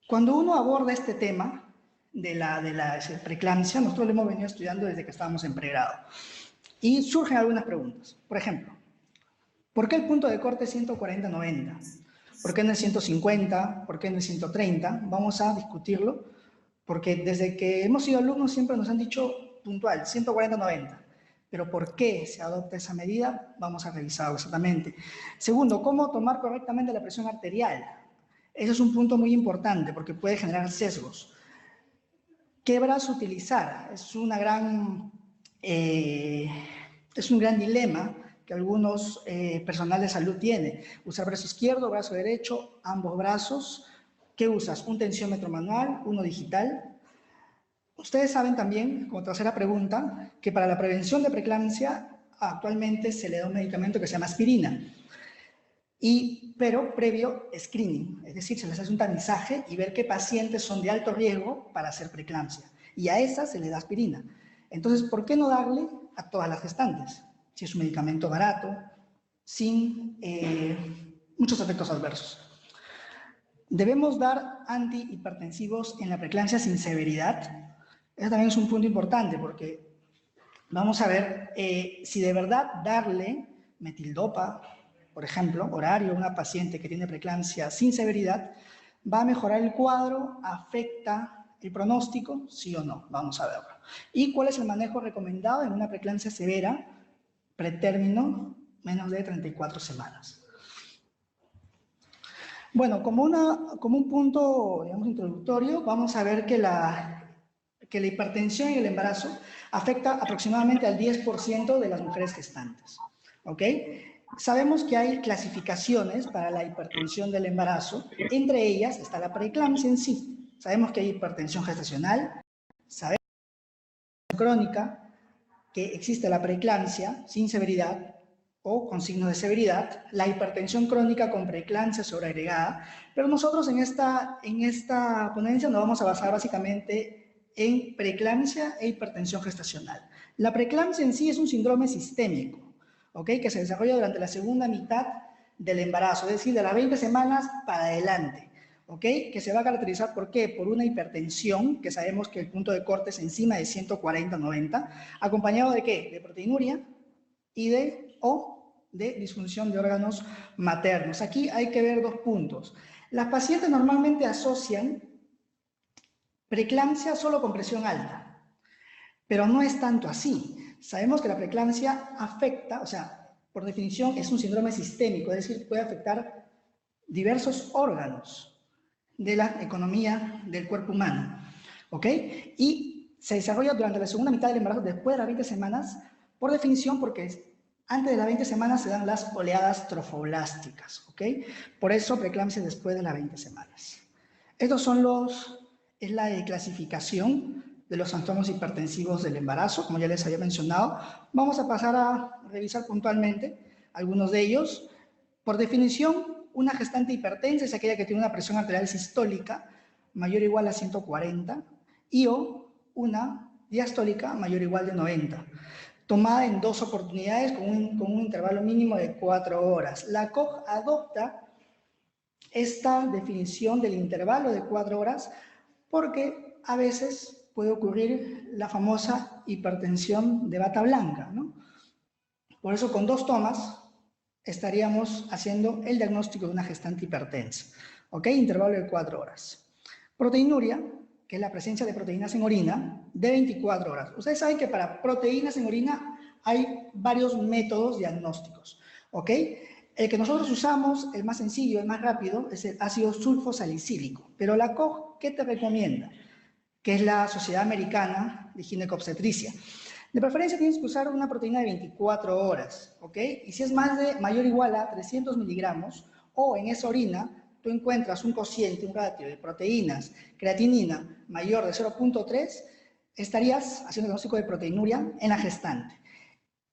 Cuando uno aborda este tema de la preeclampsia, nosotros lo hemos venido estudiando desde que estábamos en pregrado. Y surgen algunas preguntas. Por ejemplo, ¿por qué el punto de corte es 140-90? ¿Por qué no es 150? ¿Por qué no es 130? Vamos a discutirlo, porque desde que hemos sido alumnos siempre nos han dicho puntual, 140-90. Pero ¿por qué se adopta esa medida? Vamos a revisarlo exactamente. Segundo, ¿cómo tomar correctamente la presión arterial? Ese es un punto muy importante porque puede generar sesgos. ¿Qué brazo utilizar? Es un gran dilema que algunos personal de salud tienen. ¿Usar brazo izquierdo, brazo derecho, ambos brazos? ¿Qué usas? ¿Un tensiómetro manual, uno digital? Ustedes saben también, como tercera pregunta, que para la prevención de preeclampsia actualmente se le da un medicamento que se llama aspirina, pero previo screening, es decir, se les hace un tamizaje y ver qué pacientes son de alto riesgo para hacer preeclampsia, y a esas se le da aspirina. Entonces, ¿por qué no darle a todas las gestantes? Si es un medicamento barato, sin muchos efectos adversos. ¿Debemos dar antihipertensivos en la preeclampsia sin severidad? Eso también es un punto importante porque vamos a ver si de verdad darle metildopa, por ejemplo, horario a una paciente que tiene preeclampsia sin severidad, ¿va a mejorar el cuadro? ¿Afecta el pronóstico? ¿Sí o no? Vamos a verlo. ¿Y cuál es el manejo recomendado en una preeclampsia severa, pretérmino, menos de 34 semanas? Bueno, como un punto, digamos, introductorio, vamos a ver que la hipertensión y el embarazo afecta aproximadamente al 10% de las mujeres gestantes, ¿ok? Sabemos que hay clasificaciones para la hipertensión del embarazo, entre ellas está la preeclampsia en sí. Sabemos que hay hipertensión gestacional, sabemos que hay crónica, que existe la preeclampsia sin severidad o con signos de severidad, la hipertensión crónica con preeclampsia sobreagregada, pero nosotros en esta ponencia nos vamos a basar básicamente en preeclampsia e hipertensión gestacional. La preeclampsia en sí es un síndrome sistémico, ¿ok? Que se desarrolla durante la segunda mitad del embarazo, es decir, de las 20 semanas para adelante. ¿Ok? Que se va a caracterizar, ¿por qué? Por una hipertensión, que sabemos que el punto de corte es encima de 140-90, acompañado ¿de qué? De proteinuria y de disfunción de órganos maternos. Aquí hay que ver dos puntos. Las pacientes normalmente asocian preeclampsia solo con presión alta, pero no es tanto así. Sabemos que la preeclampsia afecta, o sea, por definición es un síndrome sistémico, es decir, puede afectar diversos órganos de la economía del cuerpo humano, ¿ok? Y se desarrolla durante la segunda mitad del embarazo, después de las 20 semanas, por definición, porque antes de las 20 semanas se dan las oleadas trofoblásticas, ¿ok? Por eso preeclampsia después de las 20 semanas. Estos son es la clasificación de los trastornos hipertensivos del embarazo, como ya les había mencionado. Vamos a pasar a revisar puntualmente algunos de ellos. Por definición, una gestante hipertensa es aquella que tiene una presión arterial sistólica mayor o igual a 140 o una diastólica mayor o igual de 90, tomada en 2 oportunidades con un intervalo mínimo de 4 horas. La COG adopta esta definición del intervalo de 4 horas porque a veces puede ocurrir la famosa hipertensión de bata blanca, ¿no? Por eso con 2 tomas estaríamos haciendo el diagnóstico de una gestante hipertensa, ¿ok? Intervalo de 4 horas. Proteinuria, que es la presencia de proteínas en orina, de 24 horas. Ustedes saben que para proteínas en orina hay varios métodos diagnósticos, ¿ok? El que nosotros usamos, el más sencillo, el más rápido, es el ácido sulfosalicílico. Pero la COG, ¿qué te recomienda? Que es la Sociedad Americana de Ginecobstetricia. De preferencia tienes que usar una proteína de 24 horas, ¿ok? Y si es mayor o igual a 300 miligramos, o en esa orina tú encuentras un cociente, un ratio de proteínas, creatinina mayor de 0.3, estarías haciendo diagnóstico de proteinuria en la gestante.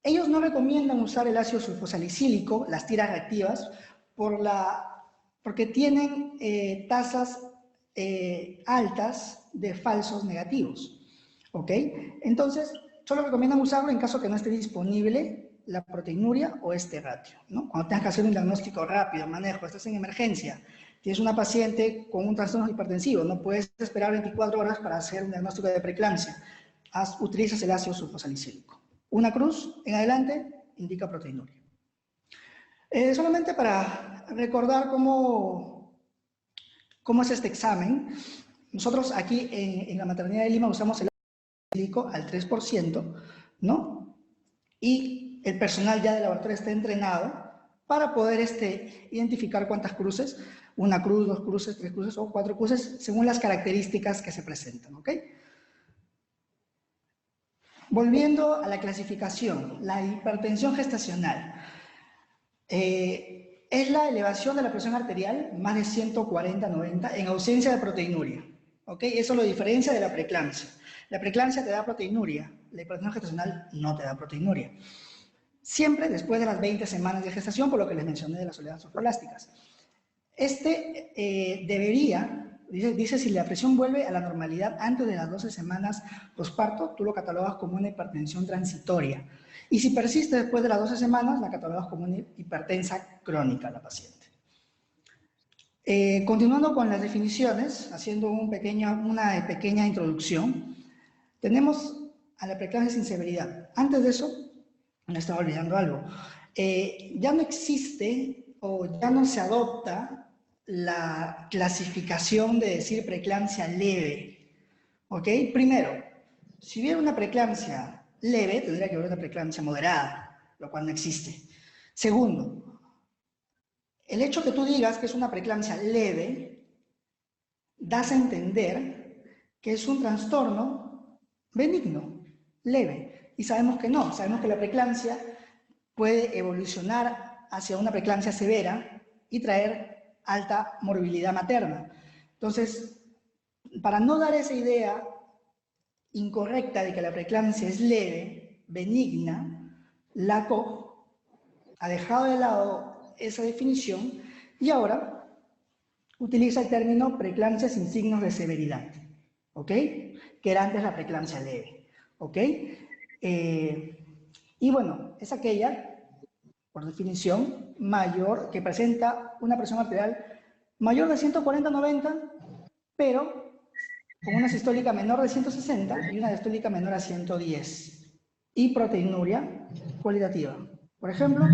Ellos no recomiendan usar el ácido sulfosalicílico, las tiras reactivas, porque tienen tasas altas de falsos negativos, ¿ok? Entonces, solo recomiendan usarlo en caso que no esté disponible la proteinuria o este ratio, ¿no? Cuando tengas que hacer un diagnóstico rápido, manejo, estás en emergencia, Tienes una paciente con un trastorno hipertensivo, no puedes esperar 24 horas para hacer un diagnóstico de preeclampsia. Utilizas el ácido sulfosalicílico. Una cruz en adelante indica proteinuria. Solamente para recordar cómo es este examen, nosotros aquí en la maternidad de Lima usamos el ácido al 3%, ¿no? Y el personal ya del laboratorio está entrenado para poder identificar cuántas cruces, una cruz, 2 cruces, 3 cruces o 4 cruces, según las características que se presentan, ¿ok? Volviendo a la clasificación, la hipertensión gestacional es la elevación de la presión arterial más de 140/90 en ausencia de proteinuria, ¿ok? Eso lo diferencia de la preeclampsia. La preeclampsia te da proteinuria, la hipertensión gestacional no te da proteinuria. Siempre después de las 20 semanas de gestación, por lo que les mencioné de las oleadas sofrolásticas. Debería, dice si la presión vuelve a la normalidad antes de las 12 semanas posparto, tú lo catalogas como una hipertensión transitoria. Y si persiste después de las 12 semanas, la catalogas como una hipertensa crónica la paciente. Continuando con las definiciones, haciendo una pequeña introducción, tenemos a la preeclampsia sin severidad. Antes de eso, me estaba olvidando algo. Ya no existe o ya no se adopta la clasificación de decir preeclampsia leve. ¿Ok? Primero, si hubiera una preeclampsia leve, tendría que haber una preeclampsia moderada, lo cual no existe. Segundo, el hecho que tú digas que es una preeclampsia leve, das a entender que es un trastorno benigno, leve. Y sabemos que no, sabemos que la preeclampsia puede evolucionar hacia una preeclampsia severa y traer alta morbilidad materna. Entonces, para no dar esa idea incorrecta de que la preeclampsia es leve, benigna, la COG ha dejado de lado esa definición y ahora utiliza el término preeclampsia sin signos de severidad, ¿ok? Que era antes la preeclampsia leve, ¿ok? Y bueno, es aquella, por definición, mayor, que presenta una presión arterial mayor de 140/90, pero con una sistólica menor de 160 y una diastólica menor a 110. Y proteinuria cualitativa. Por ejemplo,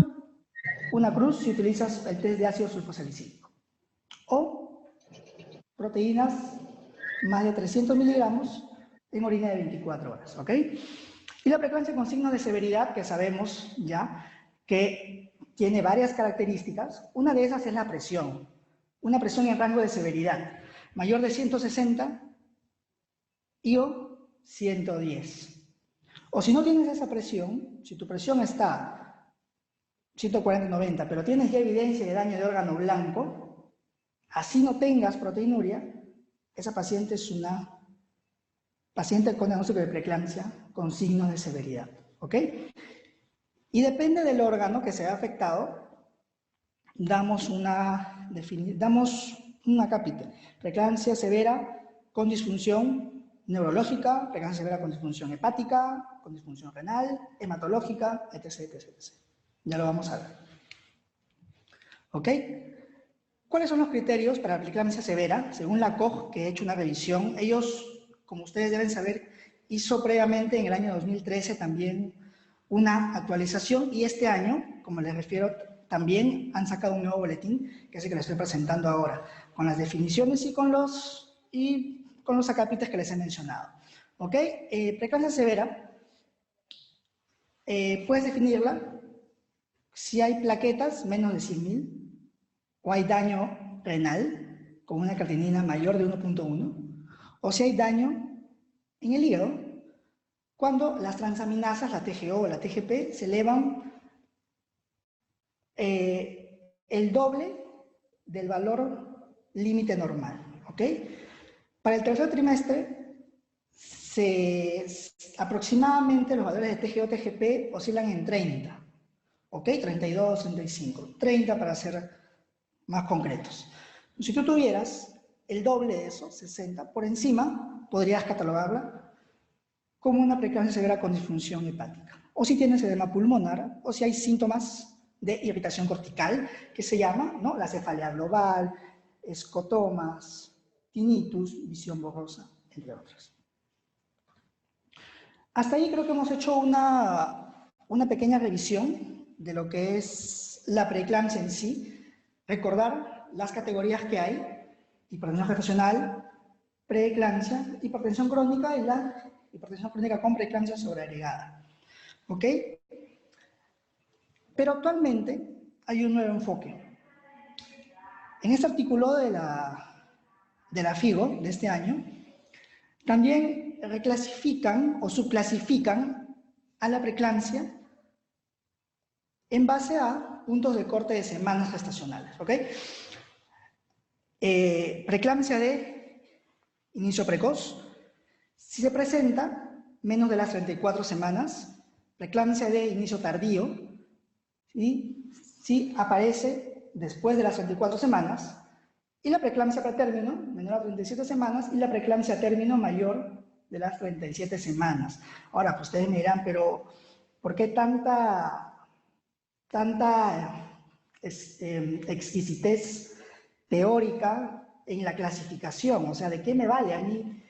una cruz si utilizas el test de ácido sulfosalicílico. O proteínas más de 300 miligramos en orina de 24 horas, ¿ok? Y la preeclampsia con signos de severidad, que sabemos ya que tiene varias características. Una de esas es la presión. Una presión en rango de severidad. Mayor de 160 y o 110. O si no tienes esa presión, si tu presión está 140/90, pero tienes ya evidencia de daño de órgano blanco, así no tengas proteinuria, esa paciente es una paciente con diagnóstico de preeclampsia con signos de severidad, ¿ok? Y depende del órgano que sea afectado, damos una cápita. Preeclampsia severa con disfunción neurológica, preeclampsia severa con disfunción hepática, con disfunción renal, hematológica, etc. Ya lo vamos a ver. ¿Ok? ¿Cuáles son los criterios para la preeclampsia severa? Según la COG, que he hecho una revisión, ellos, como ustedes deben saber, hizo previamente en el año 2013 también una actualización y este año, como les refiero, también han sacado un nuevo boletín, que es el que les estoy presentando ahora, con las definiciones y con los acápites que les he mencionado. ¿Ok? Preeclampsia severa, puedes definirla si hay plaquetas menos de 100.000 o hay daño renal con una creatinina mayor de 1.1 o si hay daño en el hígado cuando las transaminasas, la TGO o la TGP, se elevan el doble del valor límite normal, ¿ok? Para el tercer trimestre, aproximadamente los valores de TGO, TGP oscilan en 30, ¿ok? 32, 35, 30 para ser más concretos. Si tú tuvieras el doble de eso, 60, por encima, podrías catalogarla como una preeclampsia severa con disfunción hepática. O si tienes edema pulmonar, o si hay síntomas de irritación cortical, que se llama, ¿no?, la cefalea global, escotomas, tinnitus, visión borrosa, entre otras. Hasta ahí creo que hemos hecho una pequeña revisión de lo que es la preeclampsia en sí. Recordar las categorías que hay: hipertensión gestacional, preeclampsia, hipertensión crónica y la hipertensión crónica con preeclampsia sobreagregada. ¿Ok? Pero actualmente hay un nuevo enfoque. En este artículo de la FIGO de este año, también reclasifican o subclasifican a la preeclampsia en base a puntos de corte de semanas gestacionales. ¿Ok? Preeclampsia de inicio precoz, si se presenta menos de las 34 semanas. Preeclampsia de inicio tardío, ¿sí? Si aparece después de las 34 semanas. Y la preeclampsia pretérmino, menor a 37 semanas, y la preeclampsia término mayor de las 37 semanas. Ahora, pues ustedes me dirán, pero ¿por qué tanta exquisitez teórica en la clasificación? O sea, ¿de qué me vale a mí?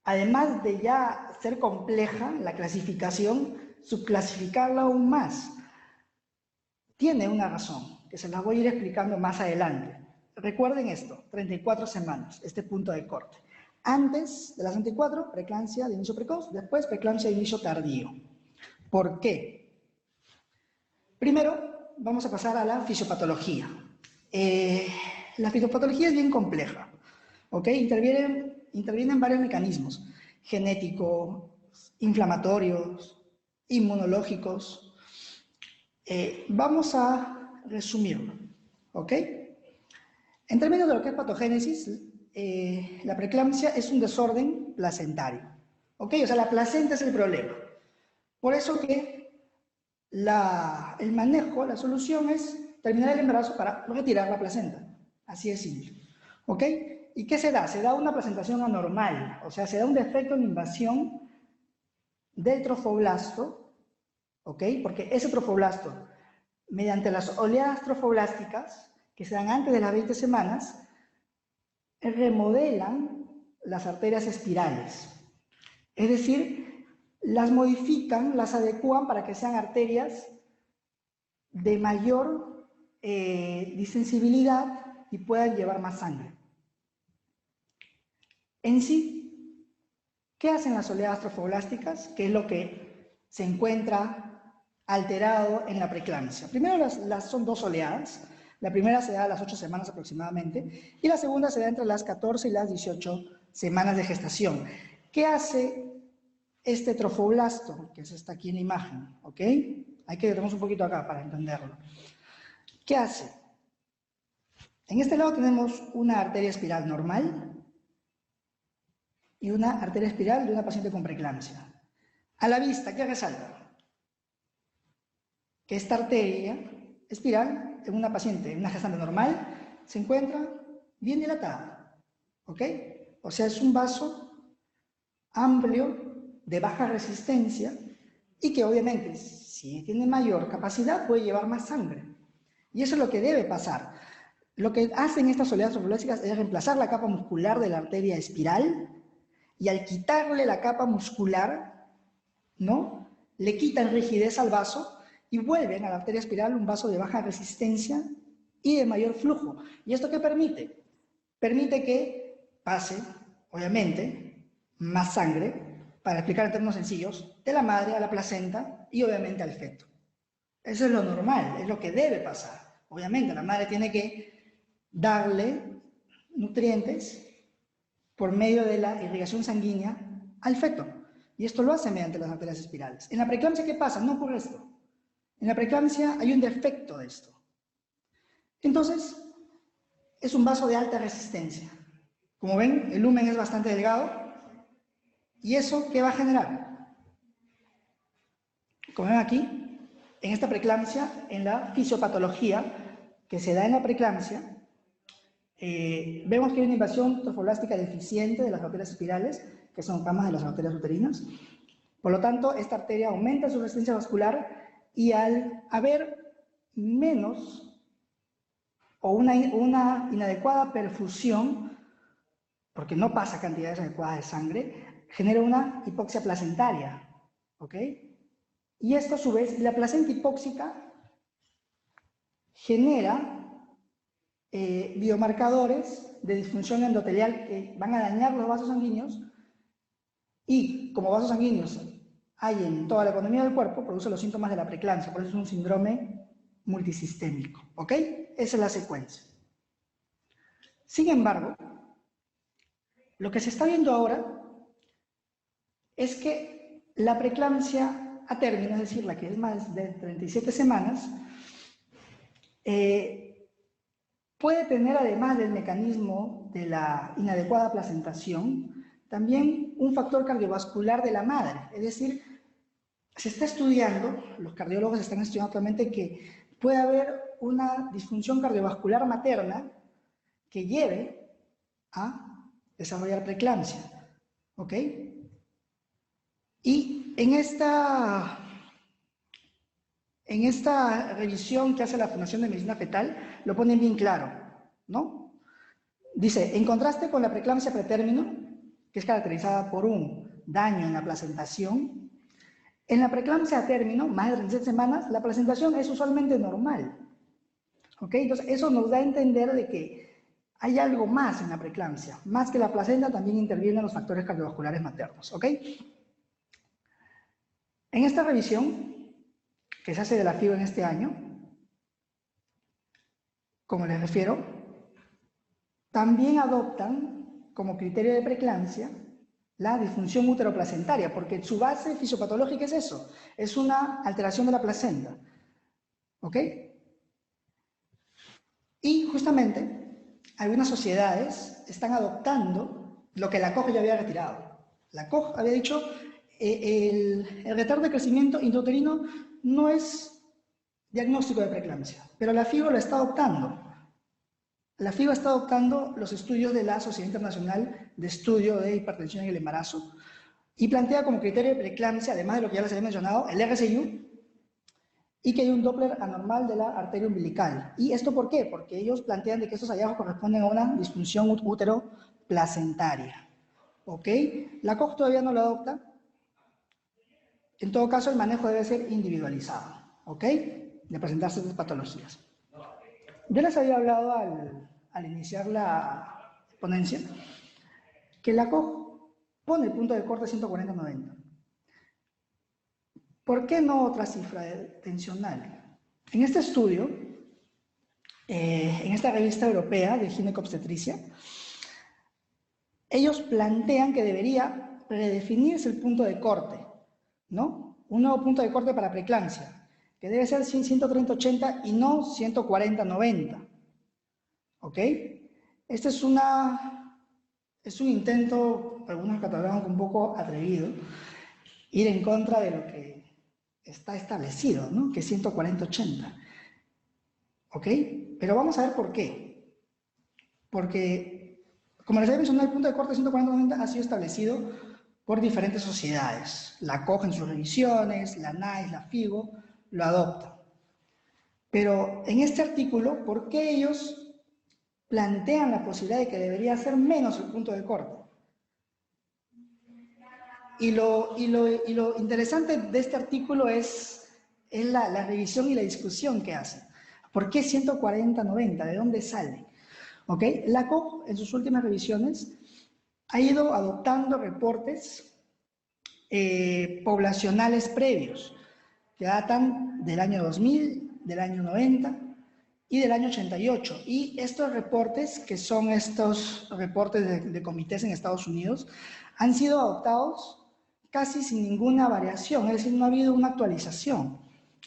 Además de ya ser compleja la clasificación, subclasificarla aún más. Tiene una razón, que se las voy a ir explicando más adelante. Recuerden esto, 34 semanas, este punto de corte. Antes de las 34, preeclampsia de inicio precoz, después preeclampsia de inicio tardío. ¿Por qué? Primero, vamos a pasar a la fisiopatología. La fisiopatología es bien compleja, ¿ok? Intervienen varios mecanismos: genéticos, inflamatorios, inmunológicos. Vamos a resumirlo, ¿ok? En términos de lo que es patogénesis, la preeclampsia es un desorden placentario, ¿ok? O sea, la placenta es el problema. Por eso que el manejo, la solución es terminar el embarazo para retirar la placenta. Así de simple, ¿ok? ¿Y qué se da? Se da una presentación anormal, o sea, se da un defecto en invasión del trofoblasto, ¿ok? Porque ese trofoblasto, mediante las oleadas trofoblásticas, que se dan antes de las 20 semanas, remodelan las arterias espirales. Es decir, las modifican, las adecúan para que sean arterias de mayor distensibilidad y puedan llevar más sangre. En sí, ¿qué hacen las oleadas trofoblásticas? ¿Qué es lo que se encuentra alterado en la preeclampsia? Primero, son dos oleadas. La primera se da a las 8 semanas aproximadamente y la segunda se da entre las 14 y las 18 semanas de gestación. ¿Qué hace este trofoblasto, que es esta aquí en la imagen? ¿Ok? Hay que detenernos un poquito acá para entenderlo. ¿Qué hace? En este lado tenemos una arteria espiral normal y una arteria espiral de una paciente con preeclampsia. A la vista, ¿qué resalta? Que esta arteria espiral en una paciente, en una gestante normal, se encuentra bien dilatada, ¿ok? O sea, es un vaso amplio, de baja resistencia, y que obviamente, si tiene mayor capacidad, puede llevar más sangre. Y eso es lo que debe pasar. Lo que hacen estas oleadas trofoblásticas es reemplazar la capa muscular de la arteria espiral, y al quitarle la capa muscular, ¿no?, le quitan rigidez al vaso y vuelven a la arteria espiral un vaso de baja resistencia y de mayor flujo. ¿Y esto qué permite? Permite que pase, obviamente, más sangre, para explicar en términos sencillos, de la madre a la placenta y obviamente al feto. Eso es lo normal, es lo que debe pasar. Obviamente la madre tiene que darle nutrientes por medio de la irrigación sanguínea al feto. Y esto lo hace mediante las arterias espirales. En la preeclampsia, ¿qué pasa? No ocurre esto. En la preeclampsia hay un defecto de esto. Entonces, es un vaso de alta resistencia. Como ven, el lumen es bastante delgado. ¿Y eso qué va a generar? Como ven aquí, en esta preeclampsia, en la fisiopatología que se da en la preeclampsia, vemos que hay una invasión trofoblástica deficiente de las arterias espirales, que son ramas de las arterias uterinas. Por lo tanto, esta arteria aumenta su resistencia vascular y al haber menos o una inadecuada perfusión, porque no pasa cantidades adecuadas de sangre, genera una hipoxia placentaria, ¿ok? Y esto a su vez, la placenta hipóxica genera biomarcadores de disfunción endotelial que van a dañar los vasos sanguíneos y como vasos sanguíneos hay en toda la economía del cuerpo, produce los síntomas de la preeclampsia, por eso es un síndrome multisistémico, ¿ok? Esa es la secuencia. Sin embargo, lo que se está viendo ahora es que la preeclampsia a término, es decir, la que es más de 37 semanas, puede tener, además del mecanismo de la inadecuada placentación, también un factor cardiovascular de la madre. Es decir, se está estudiando, los cardiólogos están estudiando actualmente que puede haber una disfunción cardiovascular materna que lleve a desarrollar preeclampsia. ¿Ok? Y en esta revisión que hace la Fundación de Medicina Fetal, lo ponen bien claro, ¿no? Dice, en contraste con la preeclampsia pretérmino, que es caracterizada por un daño en la placentación, en la preeclampsia a término, más de 37 semanas, la placentación es usualmente normal. ¿Ok? Entonces, eso nos da a entender de que hay algo más en la preeclampsia. Más que la placenta, también intervienen los factores cardiovasculares maternos. ¿Ok? En esta revisión, que se hace de la FIBO en este año, como les refiero, también adoptan como criterio de preeclampsia la disfunción uteroplacentaria, porque su base fisiopatológica es eso, es una alteración de la placenta. ¿Ok? Y justamente algunas sociedades están adoptando lo que la COG ya había retirado. La COG había dicho el retardo de crecimiento intrauterino no es diagnóstico de preeclampsia, pero la FIBO lo está adoptando. La FIBO está adoptando los estudios de la Sociedad Internacional de Estudio de Hipertensión en el Embarazo y plantea como criterio de preeclampsia, además de lo que ya les había mencionado, el RSI y que hay un Doppler anormal de la arteria umbilical. ¿Y esto por qué? Porque ellos plantean de que estos hallazgos corresponden a una disfunción útero-placentaria. ¿Ok? La COG todavía no lo adopta. En todo caso, el manejo debe ser individualizado. ¿Ok? De presentarse estas patologías. Yo les había hablado al iniciar la ponencia que la COG pone el punto de corte 140-90. ¿Por qué no otra cifra tensional? En este estudio, en esta revista europea de ginecobstetricia, ellos plantean que debería redefinirse el punto de corte, ¿no? Un nuevo punto de corte para preeclampsia, que debe ser 130-80 y no 140-90. ¿Ok? Este es un intento, algunos catalogan un poco atrevido, ir en contra de lo que está establecido, ¿no? Que es 140-80. ¿Ok? Pero vamos a ver por qué. Porque, como les había mencionado, el punto de corte 140-90 ha sido establecido por diferentes sociedades. La COG en sus revisiones, la NICE, la FIGO, lo adoptan. Pero en este artículo, ¿por qué ellos plantean la posibilidad de que debería ser menos el punto de corte? Y lo interesante de este artículo es la revisión y la discusión que hacen. ¿Por qué 140-90? ¿De dónde sale? ¿Ok? La COG, en sus últimas revisiones, ha ido adoptando reportes poblacionales previos, que datan del año 2000, del año 90 y del año 88. Y estos reportes, que son estos reportes de comités en Estados Unidos, han sido adoptados casi sin ninguna variación, es decir, no ha habido una actualización.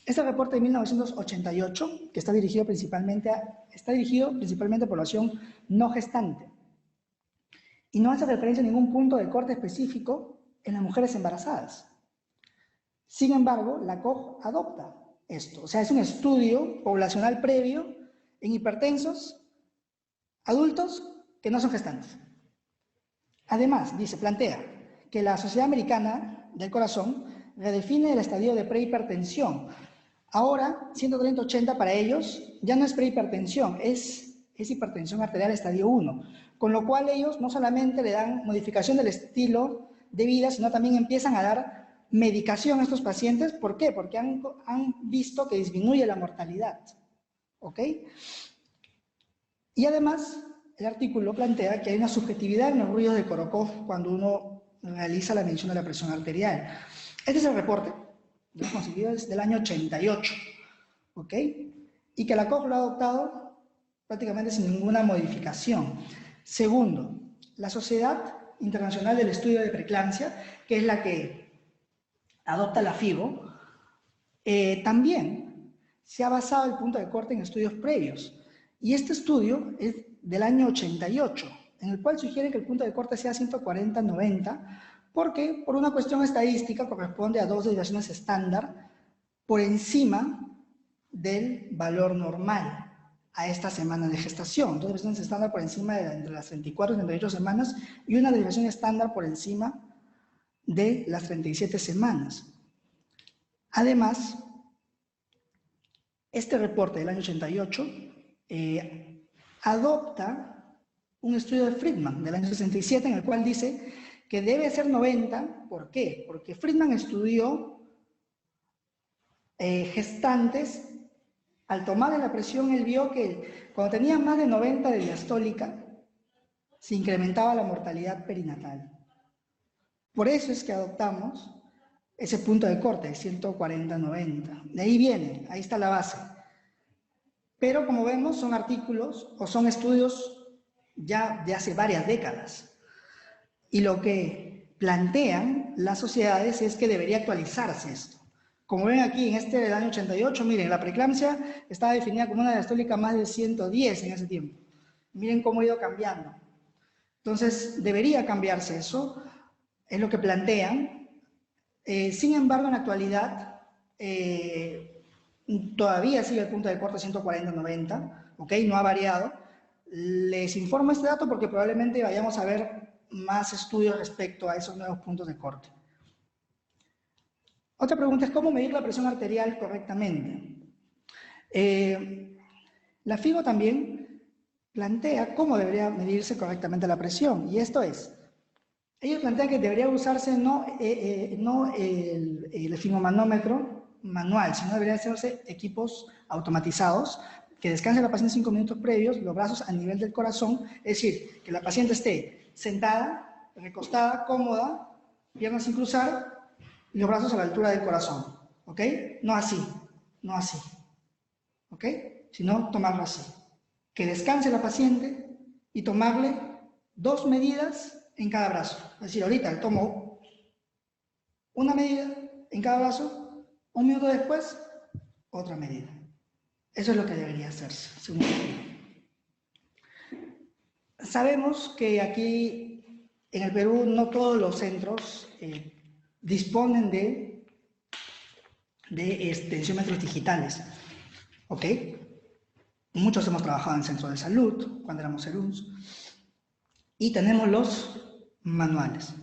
Este reporte de 1988, que está dirigido principalmente a población no gestante, y no hace referencia a ningún punto de corte específico en las mujeres embarazadas. Sin embargo, la COG adopta esto, o sea, es un estudio poblacional previo en hipertensos adultos que no son gestantes. Además, plantea que la Sociedad Americana del Corazón redefine el estadio de prehipertensión Ahora, 130-80 para ellos ya no es prehipertensión, es hipertensión arterial estadio 1, con lo cual ellos no solamente le dan modificación del estilo de vida, sino también empiezan a dar medicación a estos pacientes. ¿Por qué? Porque han visto que disminuye la mortalidad. ¿Ok? Y además, el artículo plantea que hay una subjetividad en los ruidos de Korokov cuando uno realiza la medición de la presión arterial. Este es el reporte, lo hemos conseguido desde el año 88, ¿ok? Y que la COG lo ha adoptado prácticamente sin ninguna modificación. Segundo, la Sociedad Internacional del Estudio de Preeclampsia, que es la que adopta la FIGO, también se ha basado el punto de corte en estudios previos. Y este estudio es del año 88, en el cual sugiere que el punto de corte sea 140-90, porque por una cuestión estadística corresponde a 2 desviaciones estándar por encima del valor normal a esta semana de gestación. 2 desviaciones estándar por encima de entre las 34 y 38 semanas y una desviación estándar por encima de las 37 semanas. Además, este reporte del año 88 adopta un estudio de Friedman del año 67 en el cual dice que debe ser 90. ¿Por qué? Porque Friedman estudió gestantes. Al tomarle la presión, él vio que cuando tenían más de 90 de diastólica, se incrementaba la mortalidad perinatal. Por eso es que adoptamos ese punto de corte de 140-90. De ahí viene, ahí está la base. Pero como vemos, son artículos o son estudios ya de hace varias décadas. Y lo que plantean las sociedades es que debería actualizarse esto. Como ven aquí en este del año 88, miren, la preeclampsia estaba definida como una diastólica más de 110 en ese tiempo. Miren cómo ha ido cambiando. Entonces, debería cambiarse eso, es lo que plantean. Sin embargo, en la actualidad, todavía sigue el punto de corte 140-90, ¿ok? No ha variado. Les informo este dato porque probablemente vayamos a ver más estudios respecto a esos nuevos puntos de corte. Otra pregunta es cómo medir la presión arterial correctamente. La FIGO también plantea cómo debería medirse correctamente la presión, y esto es, ellos plantean que debería usarse no el esfigmomanómetro manual, sino deberían hacerse equipos automatizados que descanse la paciente 5 minutos previos, los brazos a nivel del corazón, es decir, que la paciente esté sentada, recostada, cómoda, piernas sin cruzar, y los brazos a la altura del corazón, ¿ok? No así, no así, ¿ok? Sino tomarlo así. Que descanse la paciente y tomarle 2 medidas en cada brazo. Es decir, ahorita tomo una medida en cada brazo, 1 minuto después, otra medida. Eso es lo que debería hacerse, según sabemos que aquí en el Perú no todos los centros disponen de tensiómetros digitales, ¿ok? Muchos hemos trabajado en centros de salud, cuando éramos SERUMS, y tenemos los manuales,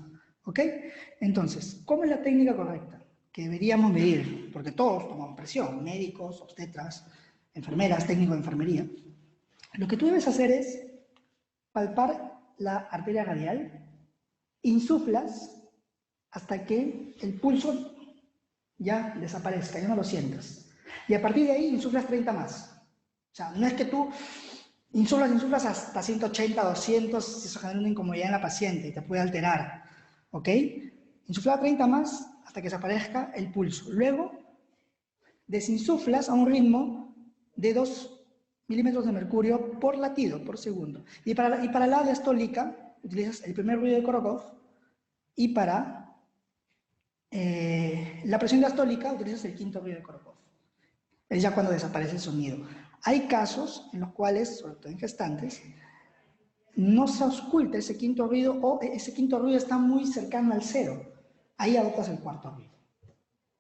¿ok? Entonces, ¿cómo es la técnica correcta que deberíamos medir? Porque todos tomamos presión, médicos, obstetras, enfermeras, técnicos de enfermería. Lo que tú debes hacer es palpar la arteria radial, insuflas hasta que el pulso ya desaparezca, ya no lo sientas. Y a partir de ahí insuflas 30 más. O sea, no es que tú insuflas hasta 180, 200, eso genera una incomodidad en la paciente y te puede alterar, ¿ok? Insufla 30 más hasta que desaparezca el pulso. Luego, desinsuflas a un ritmo de 2 milímetros de mercurio por latido, por segundo. Y para la diastólica, utilizas el primer ruido de Korokov, y para la presión diastólica, utilizas el quinto ruido de Korokov. Es ya cuando desaparece el sonido. Hay casos en los cuales, sobre todo en gestantes, no se ausculta ese quinto ruido o ese quinto ruido está muy cercano al cero. Ahí adoptas el cuarto ruido.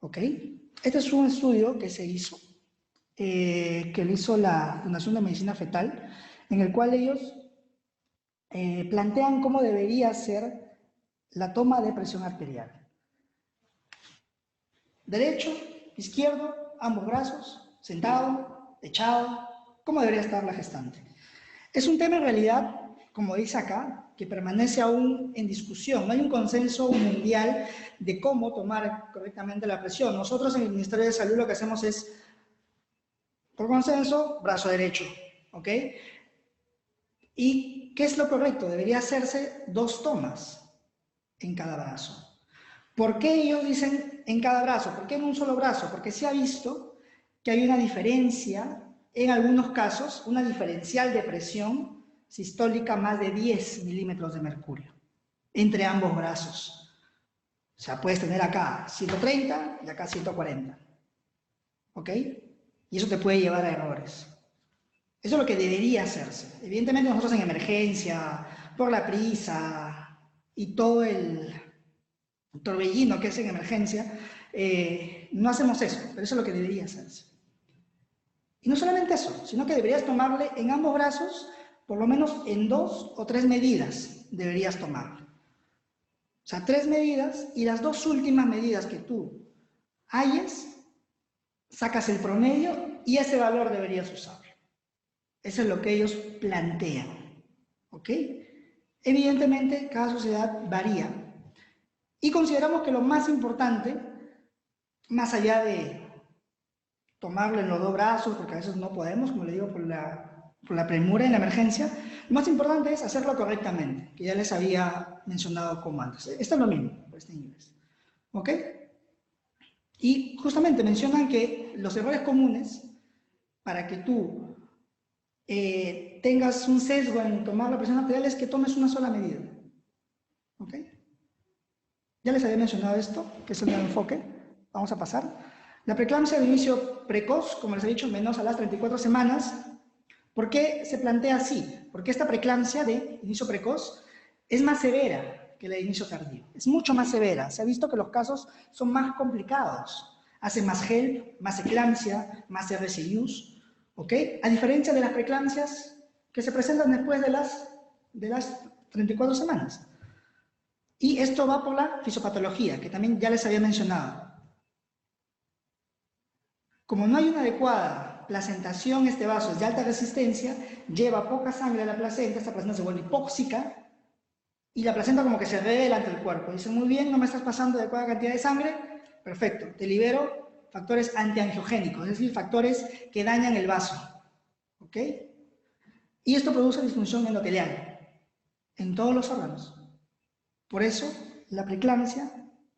¿Ok? Este es un estudio que se hizo, que lo hizo la Fundación de Medicina Fetal, en el cual ellos plantean cómo debería ser la toma de presión arterial. Derecho, izquierdo, ambos brazos, sentado, echado, ¿cómo debería estar la gestante? Es un tema en realidad, como dice acá, que permanece aún en discusión. No hay un consenso mundial de cómo tomar correctamente la presión. Nosotros en el Ministerio de Salud lo que hacemos es, por consenso, brazo derecho, ¿ok? ¿Y qué es lo correcto? Debería hacerse 2 tomas en cada brazo. ¿Por qué ellos dicen en cada brazo? ¿Por qué en un solo brazo? Porque se ha visto que hay una diferencia, en algunos casos, una diferencial de presión sistólica más de 10 milímetros de mercurio entre ambos brazos. O sea, puedes tener acá 130 y acá 140. ¿Ok? Y eso te puede llevar a errores. Eso es lo que debería hacerse. Evidentemente nosotros en emergencia, por la prisa y todo el torbellino que es en emergencia, no hacemos eso, pero eso es lo que debería hacerse. Y no solamente eso, sino que deberías tomarle en ambos brazos, por lo menos en 2 o 3 medidas deberías tomarlo. O sea, 3 medidas y las 2 últimas medidas que tú halles, sacas el promedio y ese valor deberías usarlo. Eso es lo que ellos plantean. ¿Ok? Evidentemente, cada sociedad varía. Y consideramos que lo más importante, más allá de tomarlo en los 2 brazos, porque a veces no podemos, como le digo, por la premura en la emergencia, lo más importante es hacerlo correctamente, que ya les había mencionado como antes. Esto es lo mismo, por este inglés. ¿Ok? Y justamente mencionan que los errores comunes, para que tú tengas un sesgo en tomar la presión arterial, es que tomes una sola medida. ¿Ok? Ya les había mencionado esto, que es el nuevo enfoque. Vamos a pasar. La preeclampsia de inicio precoz, como les he dicho, menos a las 34 semanas. ¿Por qué se plantea así? Porque esta preeclampsia de inicio precoz es más severa que la de inicio tardío. Es mucho más severa. Se ha visto que los casos son más complicados. Hace más HELP, más eclampsia, más RCIUs. ¿Ok? A diferencia de las preeclampsias que se presentan después de las 34 semanas. Y esto va por la fisiopatología, que también ya les había mencionado. Como no hay una adecuada placentación, este vaso es de alta resistencia, lleva poca sangre a la placenta, esta placenta se vuelve hipóxica, y la placenta como que se revela ante el cuerpo. Dice, muy bien, no me estás pasando adecuada cantidad de sangre, perfecto, te libero factores antiangiogénicos, es decir, factores que dañan el vaso. ¿Ok? Y esto produce disfunción endotelial en todos los órganos. Por eso, la preeclampsia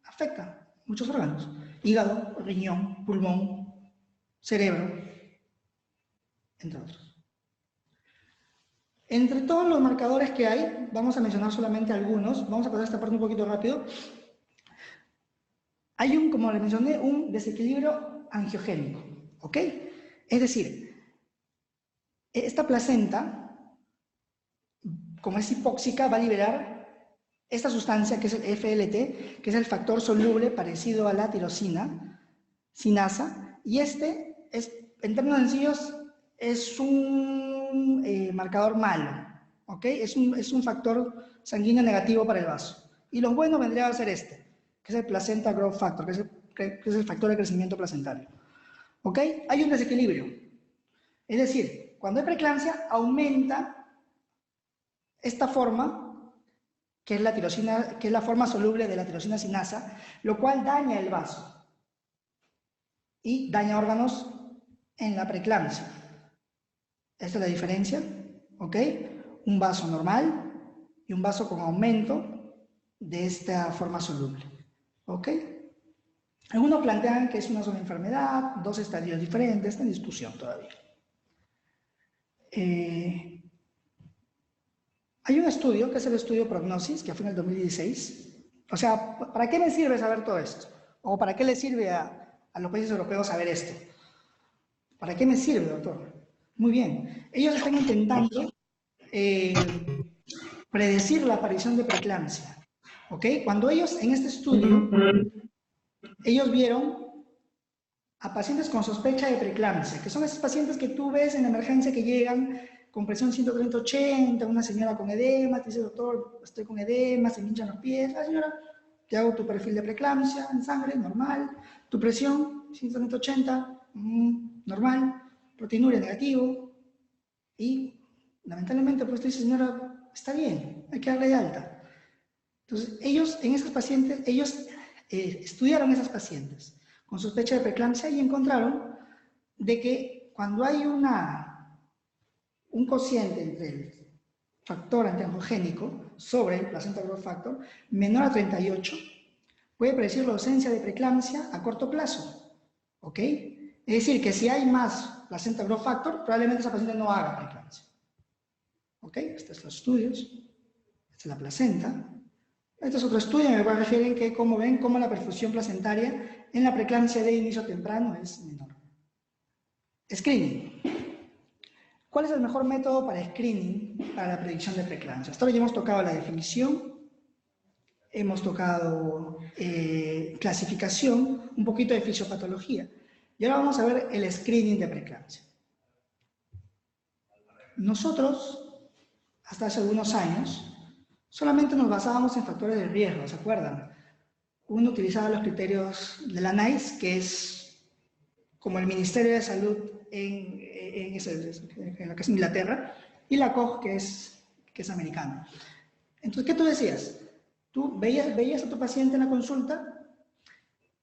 afecta muchos órganos. Hígado, riñón, pulmón, cerebro, entre otros. Entre todos los marcadores que hay, vamos a mencionar solamente algunos. Vamos a pasar esta parte un poquito rápido. Hay como les mencioné, un desequilibrio angiogénico. ¿Ok? Es decir, esta placenta, como es hipóxica, va a liberar esta sustancia que es el FLT, que es el factor soluble parecido a la tirosina, sinasa, y este, en términos sencillos, es un marcador malo, ¿ok? Es un factor sanguíneo negativo para el vaso. Y lo bueno vendría a ser este, que es el placenta growth factor, que es el factor de crecimiento placentario. ¿Ok? Hay un desequilibrio. Es decir, cuando hay preeclampsia, aumenta esta forma, que es la tirosina, que es la forma soluble de la tirosina sinasa, lo cual daña el vaso y daña órganos en la preeclampsia. Esta es la diferencia, ¿ok? Un vaso normal y un vaso con aumento de esta forma soluble, ¿ok? Algunos plantean que es una sola enfermedad, 2 estadios diferentes, está en discusión todavía. Hay un estudio, que es el estudio Prognosis, que fue en el 2016. O sea, ¿para qué me sirve saber todo esto? ¿O para qué le sirve a los países europeos saber esto? ¿Para qué me sirve, doctor? Muy bien. Ellos están intentando predecir la aparición de preeclampsia. ¿Ok? Cuando ellos, en este estudio, ellos vieron a pacientes con sospecha de preeclampsia, que son esos pacientes que tú ves en emergencia que llegan con presión 130-80, una señora con edema, te dice, doctor, estoy con edema, se me hinchan los pies, señora, te hago tu perfil de preeclampsia en sangre, normal, tu presión, 180, normal, proteinuria negativo, y lamentablemente, pues tú dices, señora, está bien, hay que darle de alta. Entonces, ellos, en esas pacientes, ellos estudiaron esas pacientes con sospecha de preeclampsia y encontraron de que cuando hay un cociente entre el factor antiangiogénico sobre el placenta growth factor menor a 38, puede predecir la ausencia de preeclampsia a corto plazo, ¿ok? Es decir, que si hay más placenta growth factor, probablemente esa paciente no haga preeclampsia, ¿ok? Estos son los estudios, esta es la placenta. Este es otro estudio en el cual refieren que, como ven, cómo la perfusión placentaria en la preeclampsia de inicio temprano es menor. Screening. ¿Cuál es el mejor método para screening para la predicción de preeclampsia? Hasta ahora ya hemos tocado la definición, hemos tocado clasificación, un poquito de fisiopatología. Y ahora vamos a ver el screening de preeclampsia. Nosotros, hasta hace algunos años, solamente nos basábamos en factores de riesgo, ¿se acuerdan? Uno utilizaba los criterios de la NICE, que es como el Ministerio de Salud en lo que es Inglaterra, y la COG, que es americana. Entonces, ¿qué tú decías? Tú veías a tu paciente en la consulta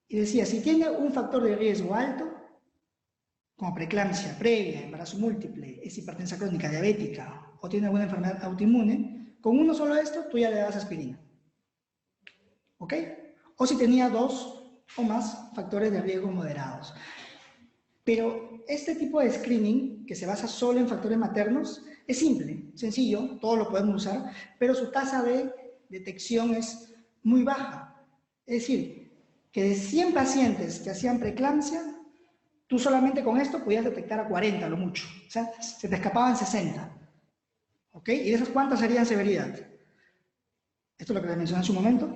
y decías, si tiene un factor de riesgo alto, como preeclampsia previa, embarazo múltiple, es hipertensa crónica diabética o tiene alguna enfermedad autoinmune, con uno solo de esto, tú ya le das aspirina. ¿Ok? O si tenía 2 o más factores de riesgo moderados. Pero este tipo de screening, que se basa solo en factores maternos, es simple, sencillo, todos lo podemos usar, pero su tasa de detección es muy baja. Es decir, que de 100 pacientes que hacían preeclampsia, tú solamente con esto podías detectar a 40, lo mucho. O sea, se te escapaban 60. ¿Ok? ¿Y de esas cuántas serían severidad? Esto es lo que les mencioné en su momento.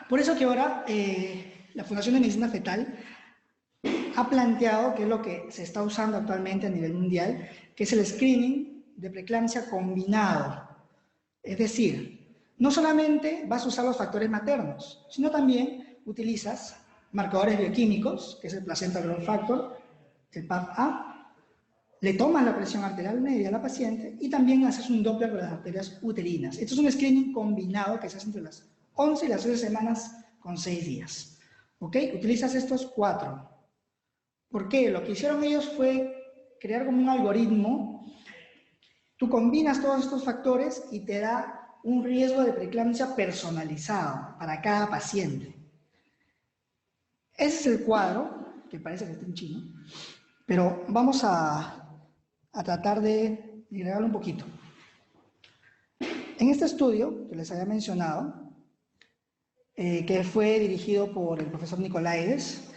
Por eso que ahora la Fundación de Medicina Fetal ha planteado, que es lo que se está usando actualmente a nivel mundial, que es el screening de preeclampsia combinado. Es decir, no solamente vas a usar los factores maternos, sino también utilizas marcadores bioquímicos, que es el placenta growth factor, el PAP-A, le tomas la presión arterial media a la paciente y también haces un Doppler de las arterias uterinas. Esto es un screening combinado que se hace entre las 11 y las 13 semanas con 6 días. ¿Ok? Utilizas estos 4. ¿Por qué? Lo que hicieron ellos fue crear como un algoritmo. Tú combinas todos estos factores y te da un riesgo de preeclampsia personalizado para cada paciente. Ese es el cuadro, que parece que está en chino, pero vamos a tratar de agregarlo un poquito. En este estudio que les había mencionado, que fue dirigido por el profesor Nicolaides,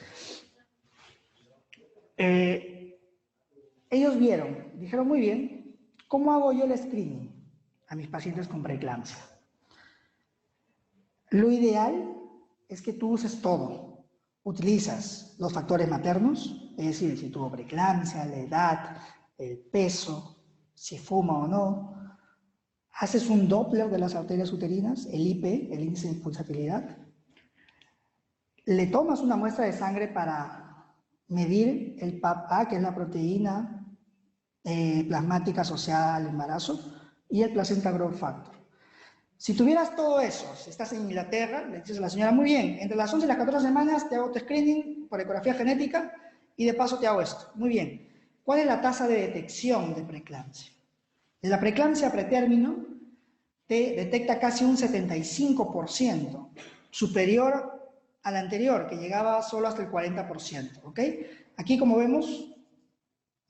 ellos dijeron muy bien, ¿cómo hago yo el screening a mis pacientes con preeclampsia? Lo ideal es que tú uses todo. Utilizas los factores maternos, es decir, si tuvo preeclampsia, la edad, el peso, si fuma o no. Haces un Doppler de las arterias uterinas, el IP, el índice de pulsatilidad. Le tomas una muestra de sangre para medir el PAP-A, que es la proteína plasmática asociada al embarazo, y el placenta growth factor. Si tuvieras todo eso, si estás en Inglaterra, le dices a la señora, muy bien, entre las 11 y las 14 semanas te hago tu screening por ecografía genética y de paso te hago esto. Muy bien. ¿Cuál es la tasa de detección de preeclampsia? La preeclampsia pretérmino te detecta casi un 75%, superior al anterior, que llegaba solo hasta el 40%. ¿Ok? Aquí, como vemos,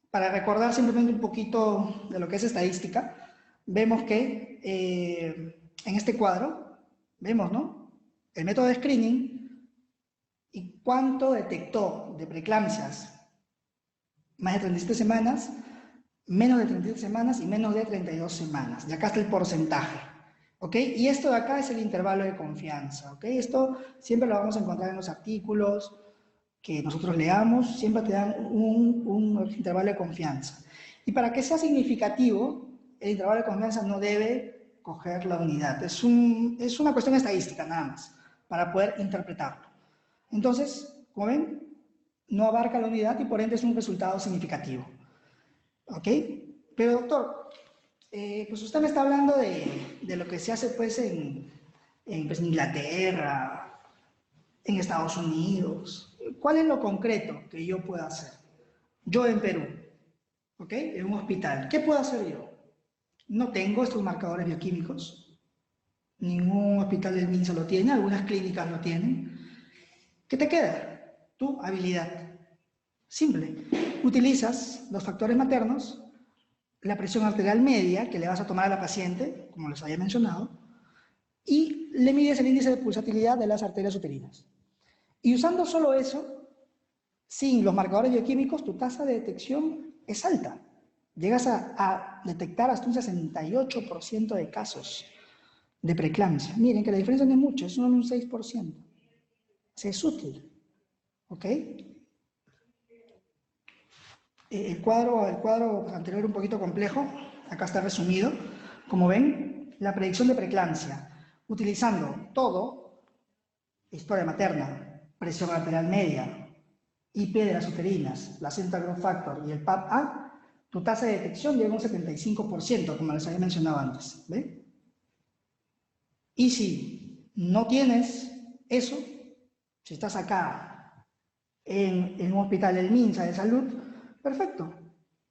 para recordar simplemente un poquito de lo que es estadística, vemos que en este cuadro, vemos, ¿no? El método de screening y cuánto detectó de preeclampsias. Más de 37 semanas, menos de 37 semanas y menos de 32 semanas. Y acá está el porcentaje. ¿Ok? Y esto de acá es el intervalo de confianza. ¿Ok? Esto siempre lo vamos a encontrar en los artículos que nosotros leamos, siempre te dan un intervalo de confianza. Y para que sea significativo, el intervalo de confianza no debe coger la unidad. Es una cuestión estadística nada más, para poder interpretarlo. Entonces, como ven, no abarca la unidad y por ende es un resultado significativo. ¿Ok? Pero doctor, pues usted me está hablando de lo que se hace pues pues, en Inglaterra, en Estados Unidos. ¿Cuál es lo concreto que yo puedo hacer? Yo en Perú, ¿ok? En un hospital. ¿Qué puedo hacer yo? No tengo estos marcadores bioquímicos. Ningún hospital del MINSA lo tiene, algunas clínicas lo tienen. ¿Qué te queda? Tu habilidad. Simple. Utilizas los factores maternos, la presión arterial media que le vas a tomar a la paciente, como les había mencionado, y le mides el índice de pulsatilidad de las arterias uterinas. Y usando solo eso, sin los marcadores bioquímicos, tu tasa de detección es alta. Llegas a detectar hasta un 68% de casos de preeclampsia. Miren que la diferencia no es mucho, es solo un 6%. O sea, es útil. ¿Ok? El cuadro anterior un poquito complejo, acá está resumido. Como ven, la predicción de preeclampsia, utilizando todo, historia materna, presión arterial media, IP de las uterinas, placenta growth factor y el PAP-A, tu tasa de detección llega a un 75%, como les había mencionado antes. ¿Ve? Y si no tienes eso, si estás acá en un hospital del MINSA de salud, perfecto,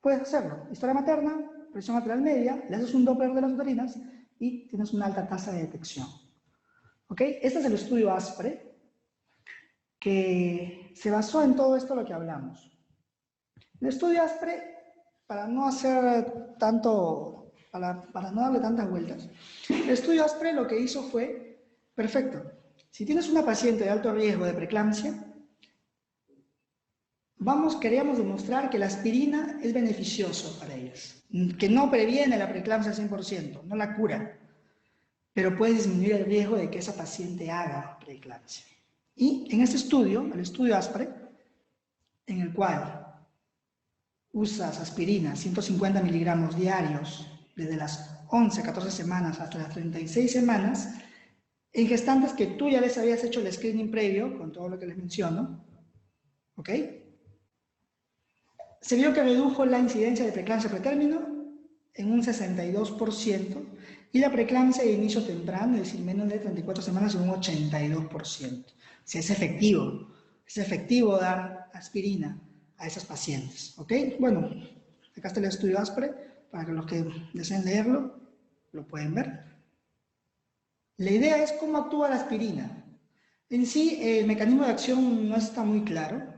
puedes hacerlo. Historia materna, presión arterial media, le haces un Doppler de las uterinas y tienes una alta tasa de detección. ¿Ok? Este es el estudio ASPRE, que se basó en todo esto lo que hablamos. El estudio ASPRE, para no hacer tanto, para no darle tantas vueltas, el estudio ASPRE lo que hizo fue, perfecto, si tienes una paciente de alto riesgo de preeclampsia, queríamos demostrar que la aspirina es beneficioso para ellas, que no previene la preeclampsia al 100%, no la cura, pero puede disminuir el riesgo de que esa paciente haga preeclampsia. Y en este estudio, el estudio ASPRE, en el cual usas aspirina 150 miligramos diarios desde las 11, 14 semanas hasta las 36 semanas, en gestantes que tú ya les habías hecho el screening previo, con todo lo que les menciono, ¿ok? Se vio que redujo la incidencia de preeclampsia pretérmino en un 62% y la preeclampsia de inicio temprano, es decir, menos de 34 semanas, en un 82%. O sea, es efectivo dar aspirina a esas pacientes, ¿ok? Bueno, acá está el estudio ASPRE, para que los que deseen leerlo, lo pueden ver. La idea es cómo actúa la aspirina. En sí, el mecanismo de acción no está muy claro,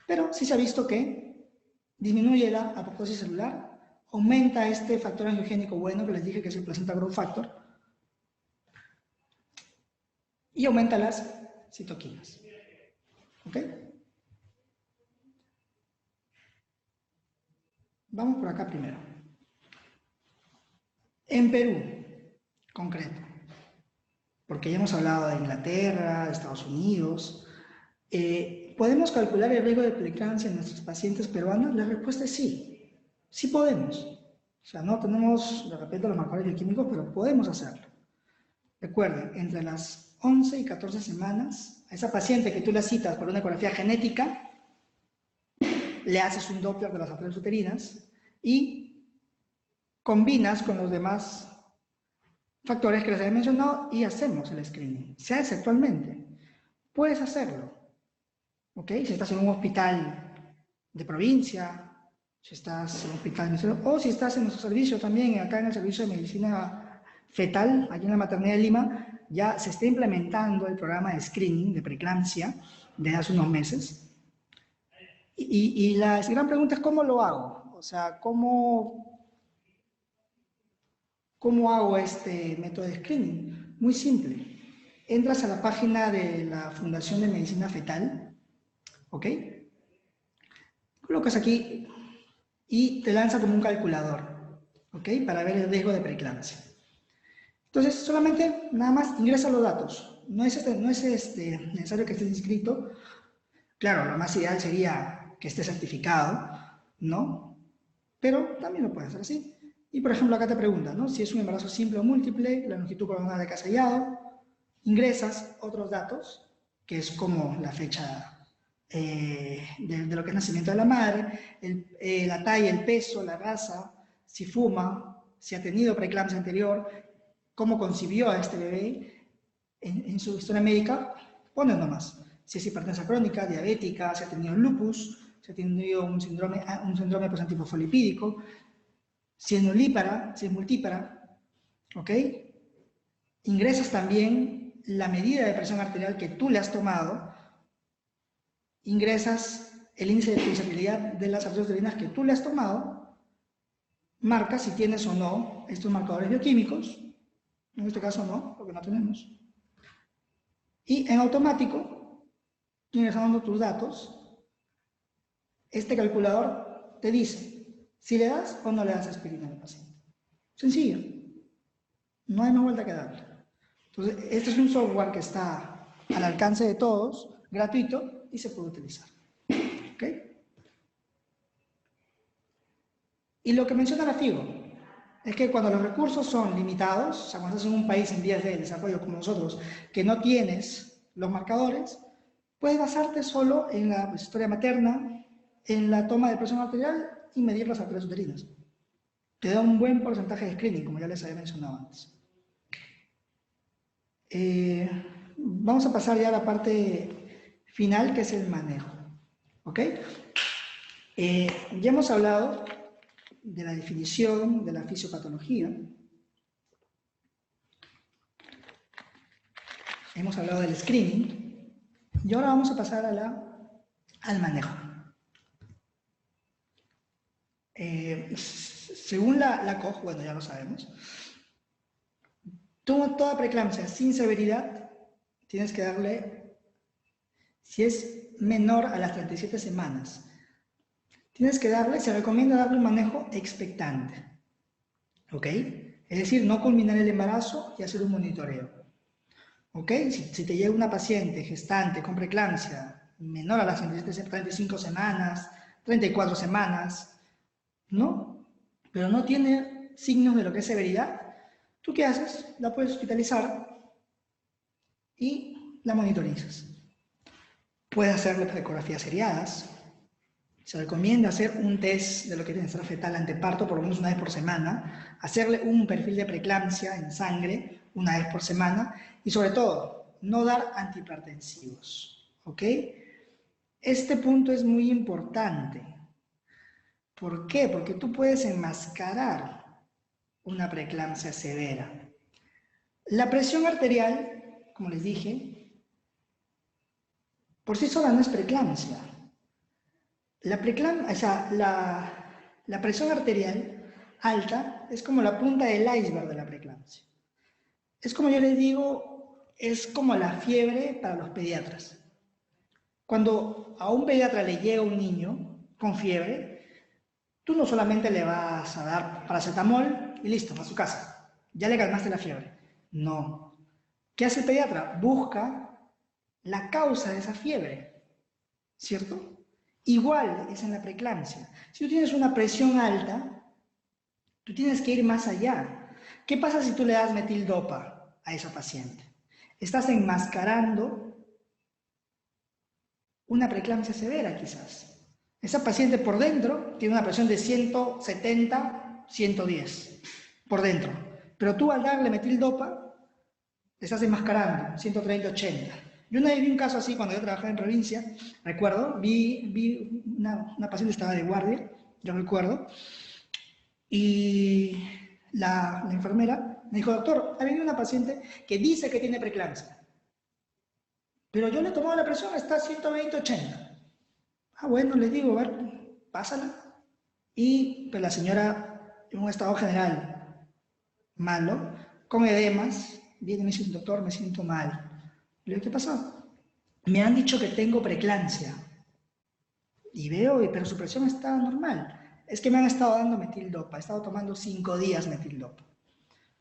pero sí se ha visto que disminuye la apoptosis celular, aumenta este factor angiogénico bueno que les dije que es el placenta growth factor, y aumenta las citoquinas. ¿Ok? Vamos por acá primero. En Perú, concreto, porque ya hemos hablado de Inglaterra, de Estados Unidos, ¿podemos calcular el riesgo de preeclampsia en nuestros pacientes peruanos? La respuesta es sí, sí podemos. O sea, no tenemos de repente los marcadores bioquímicos, pero podemos hacerlo. Recuerden, entre las 11 y 14 semanas, a esa paciente que tú la citas por una ecografía genética, le haces un Doppler de las arterias uterinas y combinas con los demás factores que les he mencionado y hacemos el screening. Se hace actualmente. Puedes hacerlo. ¿Ok? Si estás en un hospital de provincia, si estás en un hospital de o si estás en nuestro servicio también, acá en el servicio de medicina fetal, aquí en la maternidad de Lima, ya se está implementando el programa de screening de preeclampsia desde hace unos meses. Y la gran pregunta es ¿cómo lo hago? O sea, ¿cómo hago este método de screening? Muy simple. Entras a la página de la Fundación de Medicina Fetal, ¿ok? Colocas aquí y te lanza como un calculador, ¿ok? Para ver el riesgo de preeclampsia. Entonces, solamente nada más ingresa los datos. No es necesario que estés inscrito. Claro, lo más ideal sería que estés certificado, ¿no? Pero también lo puedes hacer así. Y, por ejemplo, acá te preguntan, ¿no? Si es un embarazo simple o múltiple, la longitud prolongada de casellado, ingresas otros datos, que es como la fecha de lo que es nacimiento de la madre, la talla, el peso, la raza, si fuma, si ha tenido preeclampsia anterior, cómo concibió a este bebé en su historia médica, pone nomás. Si es hipertensa crónica, diabética, si ha tenido lupus, si ha tenido un síndrome postifosfolipídico, si es nulípara, si es multípara, ¿ok? Ingresas también la medida de presión arterial que tú le has tomado, ingresas el índice de pulsabilidad de las arterias uterinas que tú le has tomado, marcas si tienes o no estos marcadores bioquímicos, en este caso no, porque no tenemos, y en automático, ingresando tus datos, este calculador te dice si le das o no le das aspirina al paciente. Sencillo, no hay más vuelta que darle. Entonces, este es un software que está al alcance de todos, gratuito, y se puede utilizar. ¿Ok? Y lo que menciona la FIGO es que cuando los recursos son limitados, o sea, cuando estás en un país en vías de desarrollo como nosotros, que no tienes los marcadores, puedes basarte solo en la historia materna, en la toma de presión arterial y medir las arterias uterinas. Te da un buen porcentaje de screening, como ya les había mencionado antes. Vamos a pasar ya a la parte final, que es el manejo. ¿Ok? Ya hemos hablado de la definición de la fisiopatología. Hemos hablado del screening. Y ahora vamos a pasar al manejo. Según la COG, bueno, ya lo sabemos, toda preeclampsia sin severidad tienes que darle, si es menor a las 37 semanas, se recomienda darle un manejo expectante. ¿Ok? Es decir, no culminar el embarazo y hacer un monitoreo. ¿Ok? Si te llega una paciente gestante con preeclampsia menor a las 35 semanas, 34 semanas, ¿no? Pero no tiene signos de lo que es severidad, ¿tú qué haces? La puedes hospitalizar y la monitorizas. Puedes hacerle ecografías seriadas. Se recomienda hacer un test de lo que es bienestar fetal anteparto por lo menos una vez por semana, hacerle un perfil de preeclampsia en sangre una vez por semana y sobre todo, no dar antihipertensivos. ¿Ok? Este punto es muy importante. ¿Por qué? Porque tú puedes enmascarar una preeclampsia severa. La presión arterial, como les dije, por sí sola no es preeclampsia. La presión arterial alta es como la punta del iceberg de la preeclampsia. Es como yo les digo, es como la fiebre para los pediatras. Cuando a un pediatra le llega un niño con fiebre, tú no solamente le vas a dar paracetamol y listo, a su casa. Ya le calmaste la fiebre. No. ¿Qué hace el pediatra? Busca la causa de esa fiebre, ¿cierto? Igual es en la preeclampsia. Si tú tienes una presión alta, tú tienes que ir más allá. ¿Qué pasa si tú le das metildopa a esa paciente? Estás enmascarando una preeclampsia severa quizás. Esa paciente por dentro tiene una presión de 170, 110 por dentro. Pero tú al darle metildopa, le estás enmascarando 130, 80. Yo una vez vi un caso así cuando yo trabajaba en provincia, recuerdo, vi una paciente estaba de guardia, yo recuerdo, y la enfermera me dijo, doctor, ha venido una paciente que dice que tiene preeclampsia, pero yo le he tomado la presión, está 120, 80. Ah, bueno, le digo, a ver, pásala. Y pues la señora, en un estado general malo, con edemas, viene y me dice, doctor, me siento mal. Le digo, ¿qué pasó? Me han dicho que tengo preeclampsia. Y veo, pero su presión está normal. Es que me han estado dando metildopa, he estado tomando 5 días metildopa.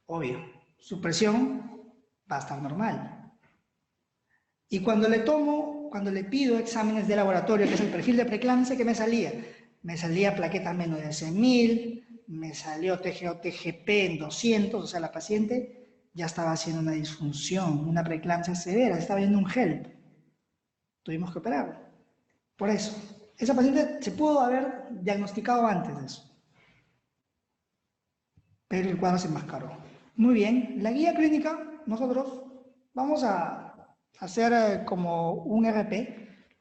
Obvio, su presión va a estar normal. Y cuando le pido exámenes de laboratorio, que es el perfil de preeclampsia, ¿qué me salía? Me salía plaqueta menos de 100.000, me salió TGO-TGP en 200, o sea, la paciente ya estaba haciendo una disfunción, una preeclampsia severa, estaba viendo un HELP. Tuvimos que operarla. Por eso, esa paciente se pudo haber diagnosticado antes de eso, pero el cuadro se enmascaró. Muy bien, la guía clínica, nosotros vamos a hacer como un RP.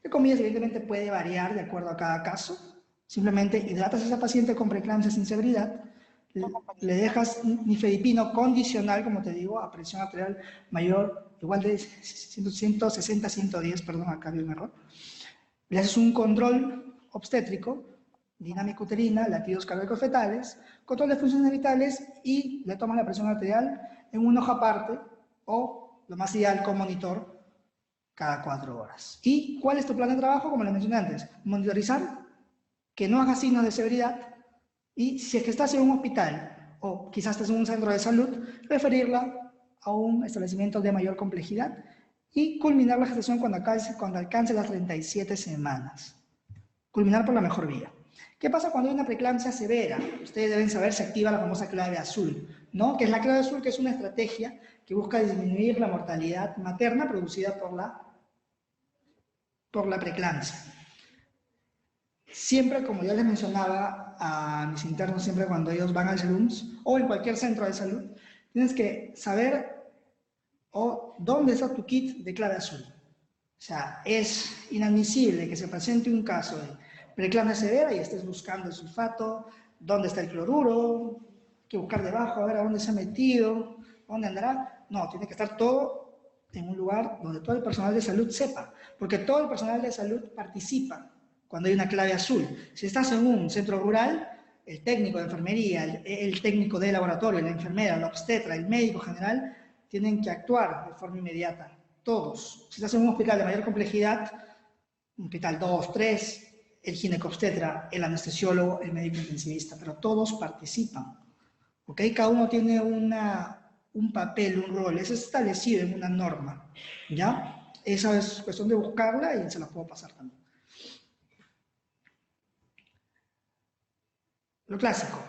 De comillas, evidentemente puede variar de acuerdo a cada caso. Simplemente hidratas a esa paciente con preeclampsia sin severidad, le dejas nifedipino condicional, como te digo, a presión arterial mayor, igual de 160, 110, perdón, acá había un error. Le haces un control obstétrico, dinámica uterina, latidos cardíacos fetales, control de funciones vitales y le tomas la presión arterial en una hoja aparte o, lo más ideal, con monitor cada 4 horas. ¿Y cuál es tu plan de trabajo? Como les mencioné antes, monitorizar, que no hagas signos de severidad y si es que estás en un hospital o quizás estás en un centro de salud, referirla a un establecimiento de mayor complejidad y culminar la gestación cuando alcance las 37 semanas. Culminar por la mejor vía. ¿Qué pasa cuando hay una preeclampsia severa? Ustedes deben saber, se activa la famosa clave azul, ¿no? Que es la clave azul, que es una estrategia que busca disminuir la mortalidad materna producida por la preeclampsia. Siempre, como ya les mencionaba a mis internos, siempre cuando ellos van al SELUMS o en cualquier centro de salud, tienes que saber dónde está tu kit de clave azul. O sea, es inadmisible que se presente un caso de preeclampsia severa y estés buscando el sulfato, dónde está el cloruro, hay que buscar debajo, a ver a dónde se ha metido, dónde andará. No, tiene que estar todo en un lugar donde todo el personal de salud sepa, porque todo el personal de salud participa cuando hay una clave azul. Si estás en un centro rural, el técnico de enfermería, el técnico de laboratorio, la enfermera, la obstetra, el médico general, tienen que actuar de forma inmediata. Todos. Si estás en un hospital de mayor complejidad, un hospital 2, 3, el ginecobstetra, el anestesiólogo, el médico intensivista, pero todos participan. ¿Ok? Cada uno tiene un papel, un rol, eso es establecido en una norma. ¿Ya? Esa es cuestión de buscarla y se la puedo pasar también. Lo clásico,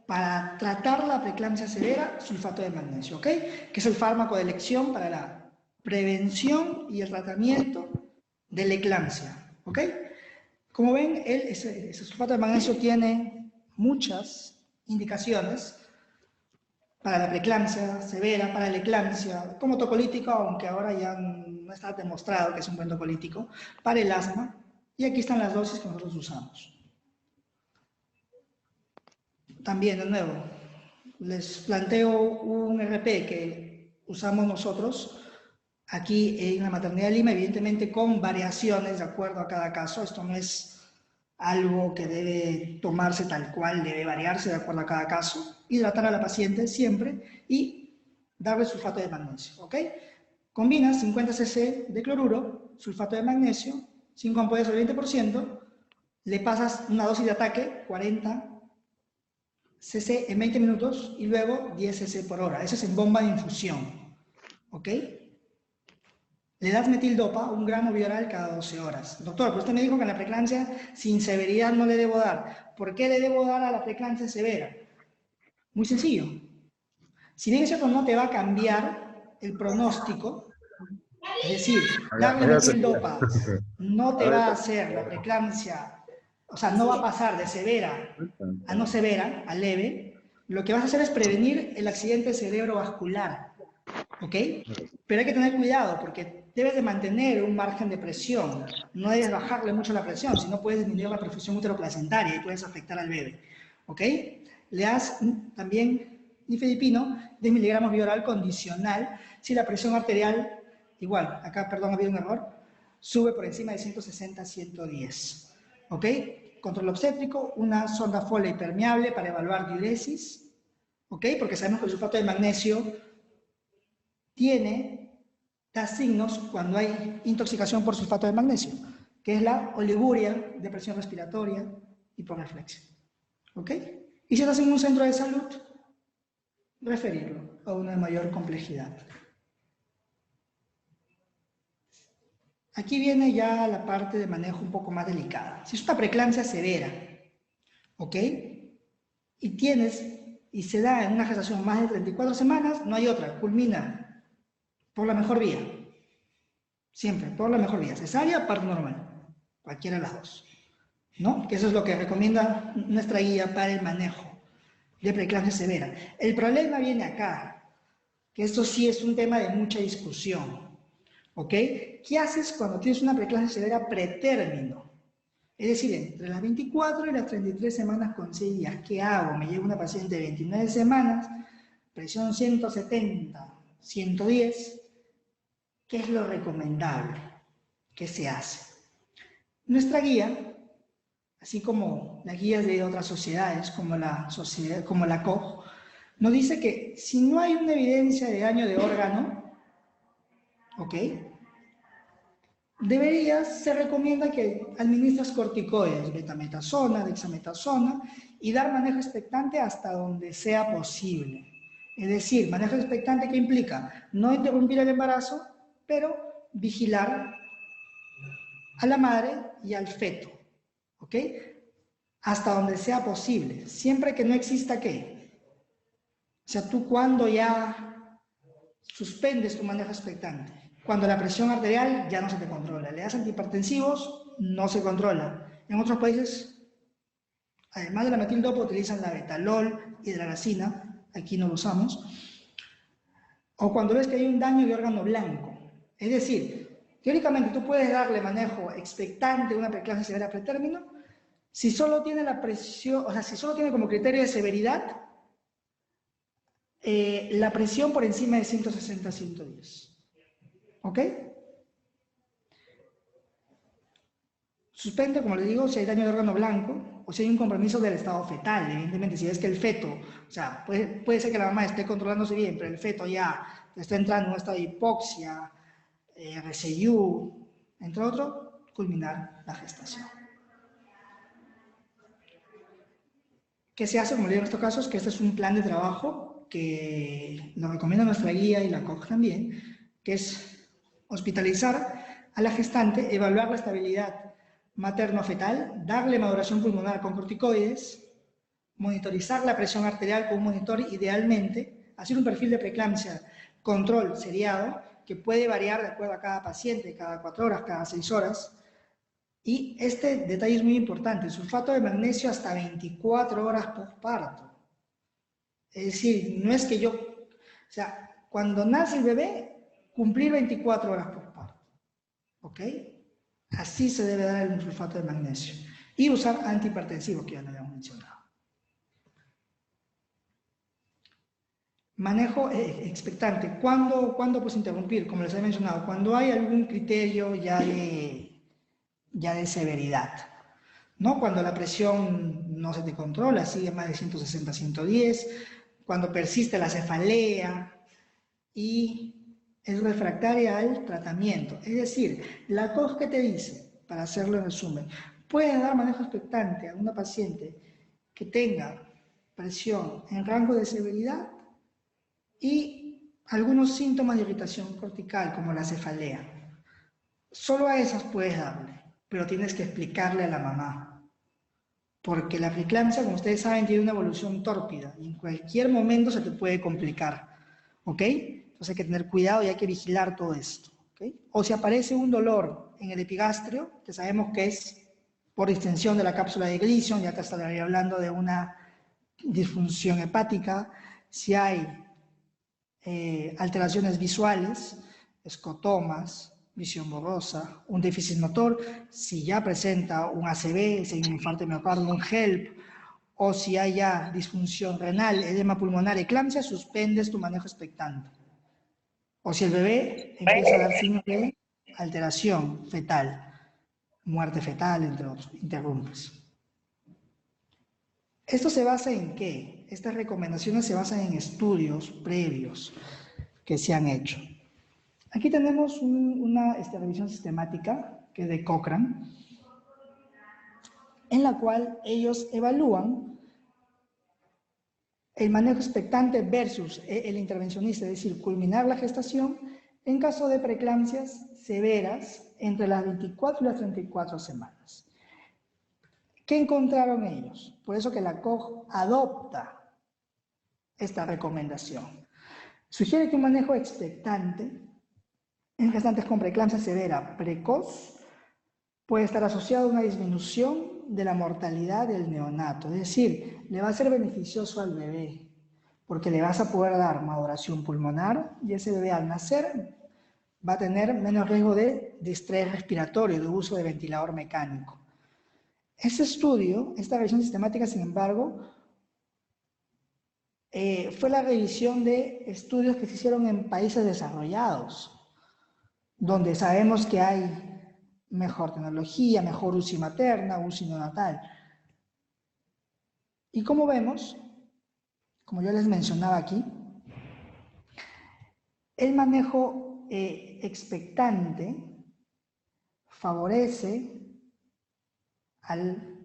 para tratar la preeclampsia severa, sulfato de magnesio, ¿ok? Que es el fármaco de elección para la prevención y el tratamiento de la eclampsia, ¿ok? Como ven, ese sulfato de magnesio tiene muchas indicaciones para la preeclampsia severa, para la eclampsia, como tocolítico, aunque ahora ya no está demostrado que es un buen tocolítico, para el asma, y aquí están las dosis que nosotros usamos. También, de nuevo, les planteo un RP que usamos nosotros aquí en la Maternidad de Lima, evidentemente con variaciones de acuerdo a cada caso. Esto no es algo que debe tomarse tal cual, debe variarse de acuerdo a cada caso. Hidratar a la paciente siempre y darle sulfato de magnesio, ¿ok? Combinas 50 cc de cloruro, sulfato de magnesio, 5 ampollas al 20%, le pasas una dosis de ataque, 40 cc en 20 minutos y luego 10 cc por hora. Eso es en bomba de infusión. ¿Ok? Le das metildopa, 1 gramo bioral cada 12 horas. Doctor, pero usted me dijo que en la preeclampsia sin severidad no le debo dar. ¿Por qué le debo dar a la preeclampsia severa? Muy sencillo. Si bien eso no te va a cambiar el pronóstico, es decir, darle metildopa no te va a hacer la preeclampsia, o sea, no va a pasar de severa a no severa, a leve. Lo que vas a hacer es prevenir el accidente cerebrovascular, ¿ok? Pero hay que tener cuidado porque debes de mantener un margen de presión, no debes bajarle mucho la presión, si no puedes disminuir la perfusión uteroplacentaria y puedes afectar al bebé, ¿ok? Le das también nifedipino, 10 miligramos bioral condicional, si la presión arterial, igual, acá, perdón, ha habido un error, sube por encima de 160 a 110, ¿ok? Control obstétrico, una sonda Foley permeable para evaluar diuresis, ¿ok? Porque sabemos que el sulfato de magnesio da signos cuando hay intoxicación por sulfato de magnesio, que es la oliguria, depresión respiratoria, hiporreflexia, ¿ok? Y si estás en un centro de salud, referirlo a una de mayor complejidad. Aquí viene ya la parte de manejo un poco más delicada. Si es una preeclampsia severa, ¿ok? Y se da en una gestación más de 34 semanas, no hay otra, culmina por la mejor vía. Siempre, por la mejor vía. Cesárea, parto normal. cualquiera de las dos, ¿no? Que eso es lo que recomienda nuestra guía para el manejo de preeclampsia severa. El problema viene acá, que esto sí es un tema de mucha discusión, ¿ok? ¿Qué haces cuando tienes una preeclampsia severa pretérmino? Es decir, entre las 24 y las 33 semanas con 6 días, ¿qué hago? Me llega una paciente de 29 semanas, presión 170, 110, ¿qué es lo recomendable? ¿Qué se hace? Nuestra guía, así como las guías de otras sociedades, como la COG, nos dice que si no hay una evidencia de daño de órgano, ¿ok? Se recomienda que administres corticoides, betametasona, dexametasona, y dar manejo expectante hasta donde sea posible. Es decir, manejo expectante, ¿qué implica? No interrumpir el embarazo, pero vigilar a la madre y al feto, ¿ok? Hasta donde sea posible, siempre que no exista ¿qué? O sea, tú cuando ya suspendes tu manejo expectante, cuando la presión arterial ya no se te controla, le das antihipertensivos, no se controla. En otros países, además de la metildopa, utilizan la betalol, hidralazina, aquí no lo usamos, o cuando ves que hay un daño de órgano blanco. Es decir, teóricamente tú puedes darle manejo expectante a una preeclampsia severa pretérmino si solo tiene la presión, o sea, si solo tiene como criterio de severidad la presión por encima de 160-110. ¿Ok? Suspende, como les digo, si hay daño de órgano blanco o si hay un compromiso del estado fetal. Evidentemente, si es que el feto, o sea, puede ser que la mamá esté controlándose bien, pero el feto ya está entrando en un estado de hipoxia, RCU, entre otros, culminar la gestación. ¿Qué se hace, como le digo en estos casos? Que este es un plan de trabajo que nos recomienda nuestra guía y la COG también, que es hospitalizar a la gestante, evaluar la estabilidad materno-fetal, darle maduración pulmonar con corticoides, monitorizar la presión arterial con un monitor idealmente, hacer un perfil de preeclampsia, control seriado, que puede variar de acuerdo a cada paciente, cada 4 horas, cada 6 horas. Y este detalle es muy importante, sulfato de magnesio hasta 24 horas postparto. Es decir, no es que yo, o sea, cuando nace el bebé, cumplir 24 horas postparto. ¿Ok? Así se debe dar el sulfato de magnesio. Y usar antihipertensivos, que ya lo habíamos mencionado. Manejo expectante. ¿Cuándo pues interrumpir? Como les he mencionado, cuando hay algún criterio ya de severidad, ¿no? Cuando la presión no se te controla, sigue más de 160-110, cuando persiste la cefalea y es refractaria al tratamiento. Es decir, la COG que te dice, para hacerlo en resumen, puedes dar manejo expectante a una paciente que tenga presión en rango de severidad y algunos síntomas de irritación cortical, como la cefalea. Solo a esas puedes darle, pero tienes que explicarle a la mamá. Porque la preeclampsia, como ustedes saben, tiene una evolución tórpida y en cualquier momento se te puede complicar. ¿Ok? Entonces hay que tener cuidado y hay que vigilar todo esto. ¿Ok? O si aparece un dolor en el epigastrio, que sabemos que es por distensión de la cápsula de Gleason, ya te estaría hablando de una disfunción hepática. Si hay alteraciones visuales, escotomas, visión borrosa, un déficit motor, si ya presenta un ACV, si hay un infarto de miocardio, un HELP, o si hay ya disfunción renal, edema pulmonar, eclampsia, suspendes tu manejo expectante. O si el bebé empieza a dar signos de alteración fetal, muerte fetal, entre otros, interrumpes. ¿Esto se basa en qué? Estas recomendaciones se basan en estudios previos que se han hecho. Aquí tenemos una revisión sistemática que es de Cochrane, en la cual ellos evalúan el manejo expectante versus el intervencionista, es decir, culminar la gestación en caso de preeclampsias severas entre las 24 y las 34 semanas. ¿Qué encontraron ellos? Por eso que la COG adopta esta recomendación. Sugiere que un manejo expectante en gestantes con preeclampsia severa precoz puede estar asociado a una disminución de la mortalidad del neonato, es decir, le va a ser beneficioso al bebé, porque le vas a poder dar maduración pulmonar y ese bebé al nacer va a tener menos riesgo de distrés respiratorio, de uso de ventilador mecánico. Ese estudio, esta revisión sistemática, sin embargo, fue la revisión de estudios que se hicieron en países desarrollados, donde sabemos que hay mejor tecnología, mejor UCI materna, UCI neonatal. Y como vemos, como yo les mencionaba aquí, el manejo expectante favorece al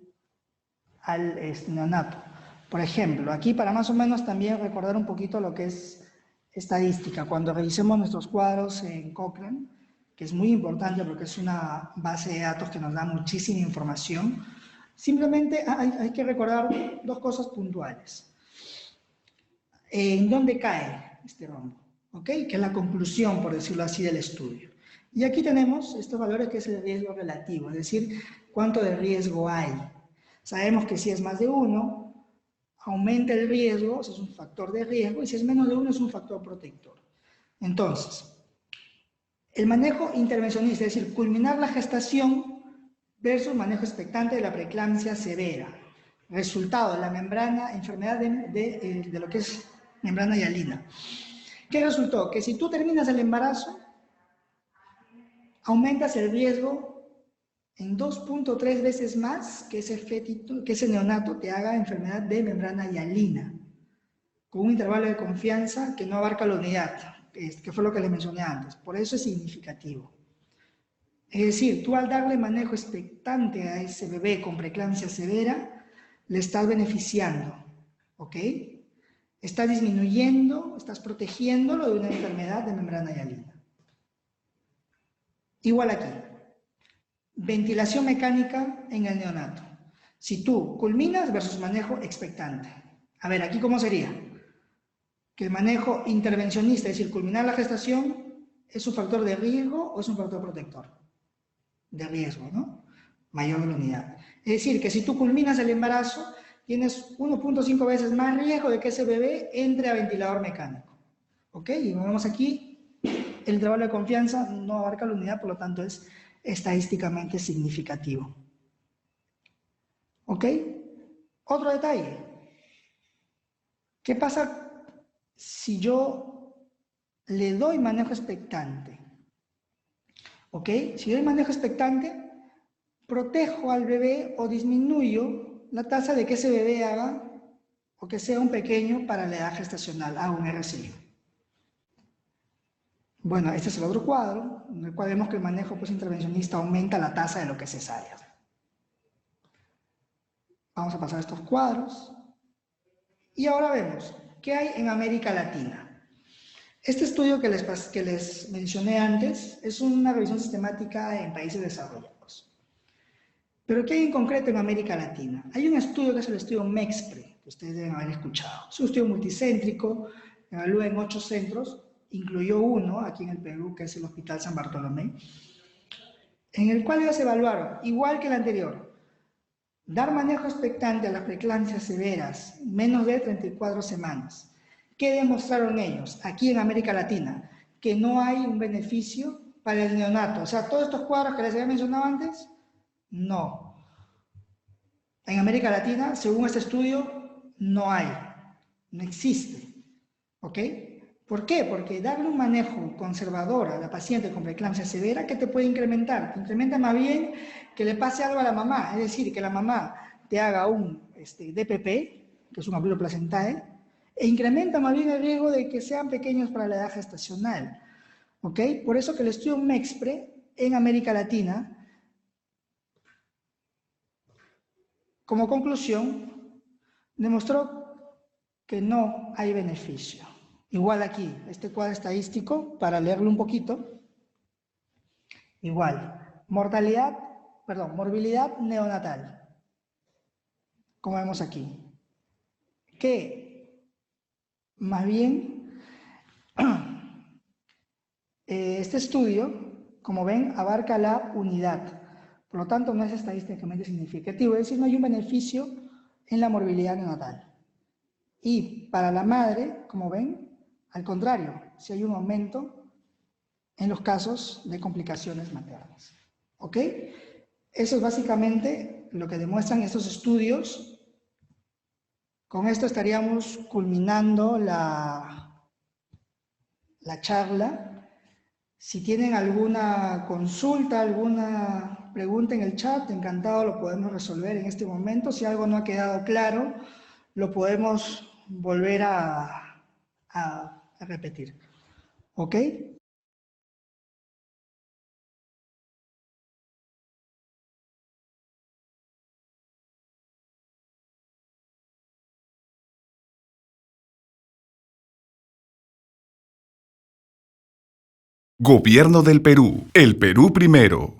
neonato. Por ejemplo, aquí para más o menos también recordar un poquito lo que es estadística, cuando revisemos nuestros cuadros en Cochrane, que es muy importante porque es una base de datos que nos da muchísima información, simplemente hay que recordar dos cosas puntuales. ¿En dónde cae este rombo? ¿Ok? Que es la conclusión, por decirlo así, del estudio. Y aquí tenemos estos valores que es el riesgo relativo, es decir, cuánto de riesgo hay. Sabemos que si es más de 1, aumenta el riesgo, o sea, es un factor de riesgo, y si es menos de 1 es un factor protector. Entonces, el manejo intervencionista, es decir, culminar la gestación versus manejo expectante de la preeclampsia severa. Resultado, la membrana, enfermedad de lo que es membrana hialina. ¿Qué resultó? Que si tú terminas el embarazo, aumentas el riesgo en 2.3 veces más que ese neonato te haga enfermedad de membrana hialina, con un intervalo de confianza que no abarca la unidad, que fue lo que les mencioné antes. Por eso es significativo. Es decir, tú al darle manejo expectante a ese bebé con preeclampsia severa, le estás beneficiando, ¿ok? Estás disminuyendo, estás protegiéndolo de una enfermedad de membrana hialina. Igual aquí, ventilación mecánica en el neonato. Si tú culminas versus manejo expectante. A ver, aquí ¿cómo sería? Que el manejo intervencionista, es decir, culminar la gestación, ¿es un factor de riesgo o es un factor protector? De riesgo, ¿no? Mayor de la unidad. Es decir, que si tú culminas el embarazo, tienes 1.5 veces más riesgo de que ese bebé entre a ventilador mecánico. ¿Ok? Y como vemos aquí, el intervalo de confianza no abarca la unidad, por lo tanto es estadísticamente significativo. ¿Ok? Otro detalle. ¿Qué pasa si yo le doy manejo expectante? ¿Ok? Si doy manejo expectante, protejo al bebé o disminuyo la tasa de que ese bebé haga o que sea un pequeño para la edad gestacional, haga un RCI. Bueno, este es el otro cuadro, en el cual vemos que el manejo intervencionista aumenta la tasa de lo que es cesárea. Vamos a pasar estos cuadros. Y ahora vemos, ¿qué hay en América Latina? Este estudio que les mencioné antes es una revisión sistemática en países desarrollados. Pero ¿qué hay en concreto en América Latina? Hay un estudio que es el estudio MEXPRE, que ustedes deben haber escuchado. Es un estudio multicéntrico, evalúa en 8 centros, incluyó uno aquí en el Perú, que es el Hospital San Bartolomé, en el cual ellos evaluaron, igual que el anterior, dar manejo expectante a las preeclampsias severas, menos de 34 semanas. ¿Qué demostraron ellos aquí en América Latina? Que no hay un beneficio para el neonato. O sea, todos estos cuadros que les había mencionado antes, no. En América Latina, según este estudio, no hay, no existe. ¿Ok? ¿Por qué? Porque darle un manejo conservador a la paciente con preeclampsia severa, ¿qué te puede incrementar? Te incrementa más bien que le pase algo a la mamá, es decir, que la mamá te haga un DPP, que es un abuelo placentae, e incrementa más bien el riesgo de que sean pequeños para la edad gestacional. ¿Ok? Por eso que el estudio MEXPRE en América Latina, como conclusión, demostró que no hay beneficio. Igual aquí, este cuadro estadístico, para leerlo un poquito, igual, morbilidad neonatal, como vemos aquí, que más bien este estudio, como ven, abarca la unidad. Por lo tanto, no es estadísticamente significativo, es decir, no hay un beneficio en la morbilidad neonatal. Y para la madre, como ven, al contrario, si hay un aumento en los casos de complicaciones maternas. ¿Ok? Eso es básicamente lo que demuestran estos estudios. Con esto estaríamos culminando la charla. Si tienen alguna consulta, alguna pregunta en el chat, encantado lo podemos resolver en este momento. Si algo no ha quedado claro, lo podemos volver a repetir. ¿Ok? Gobierno del Perú. El Perú primero.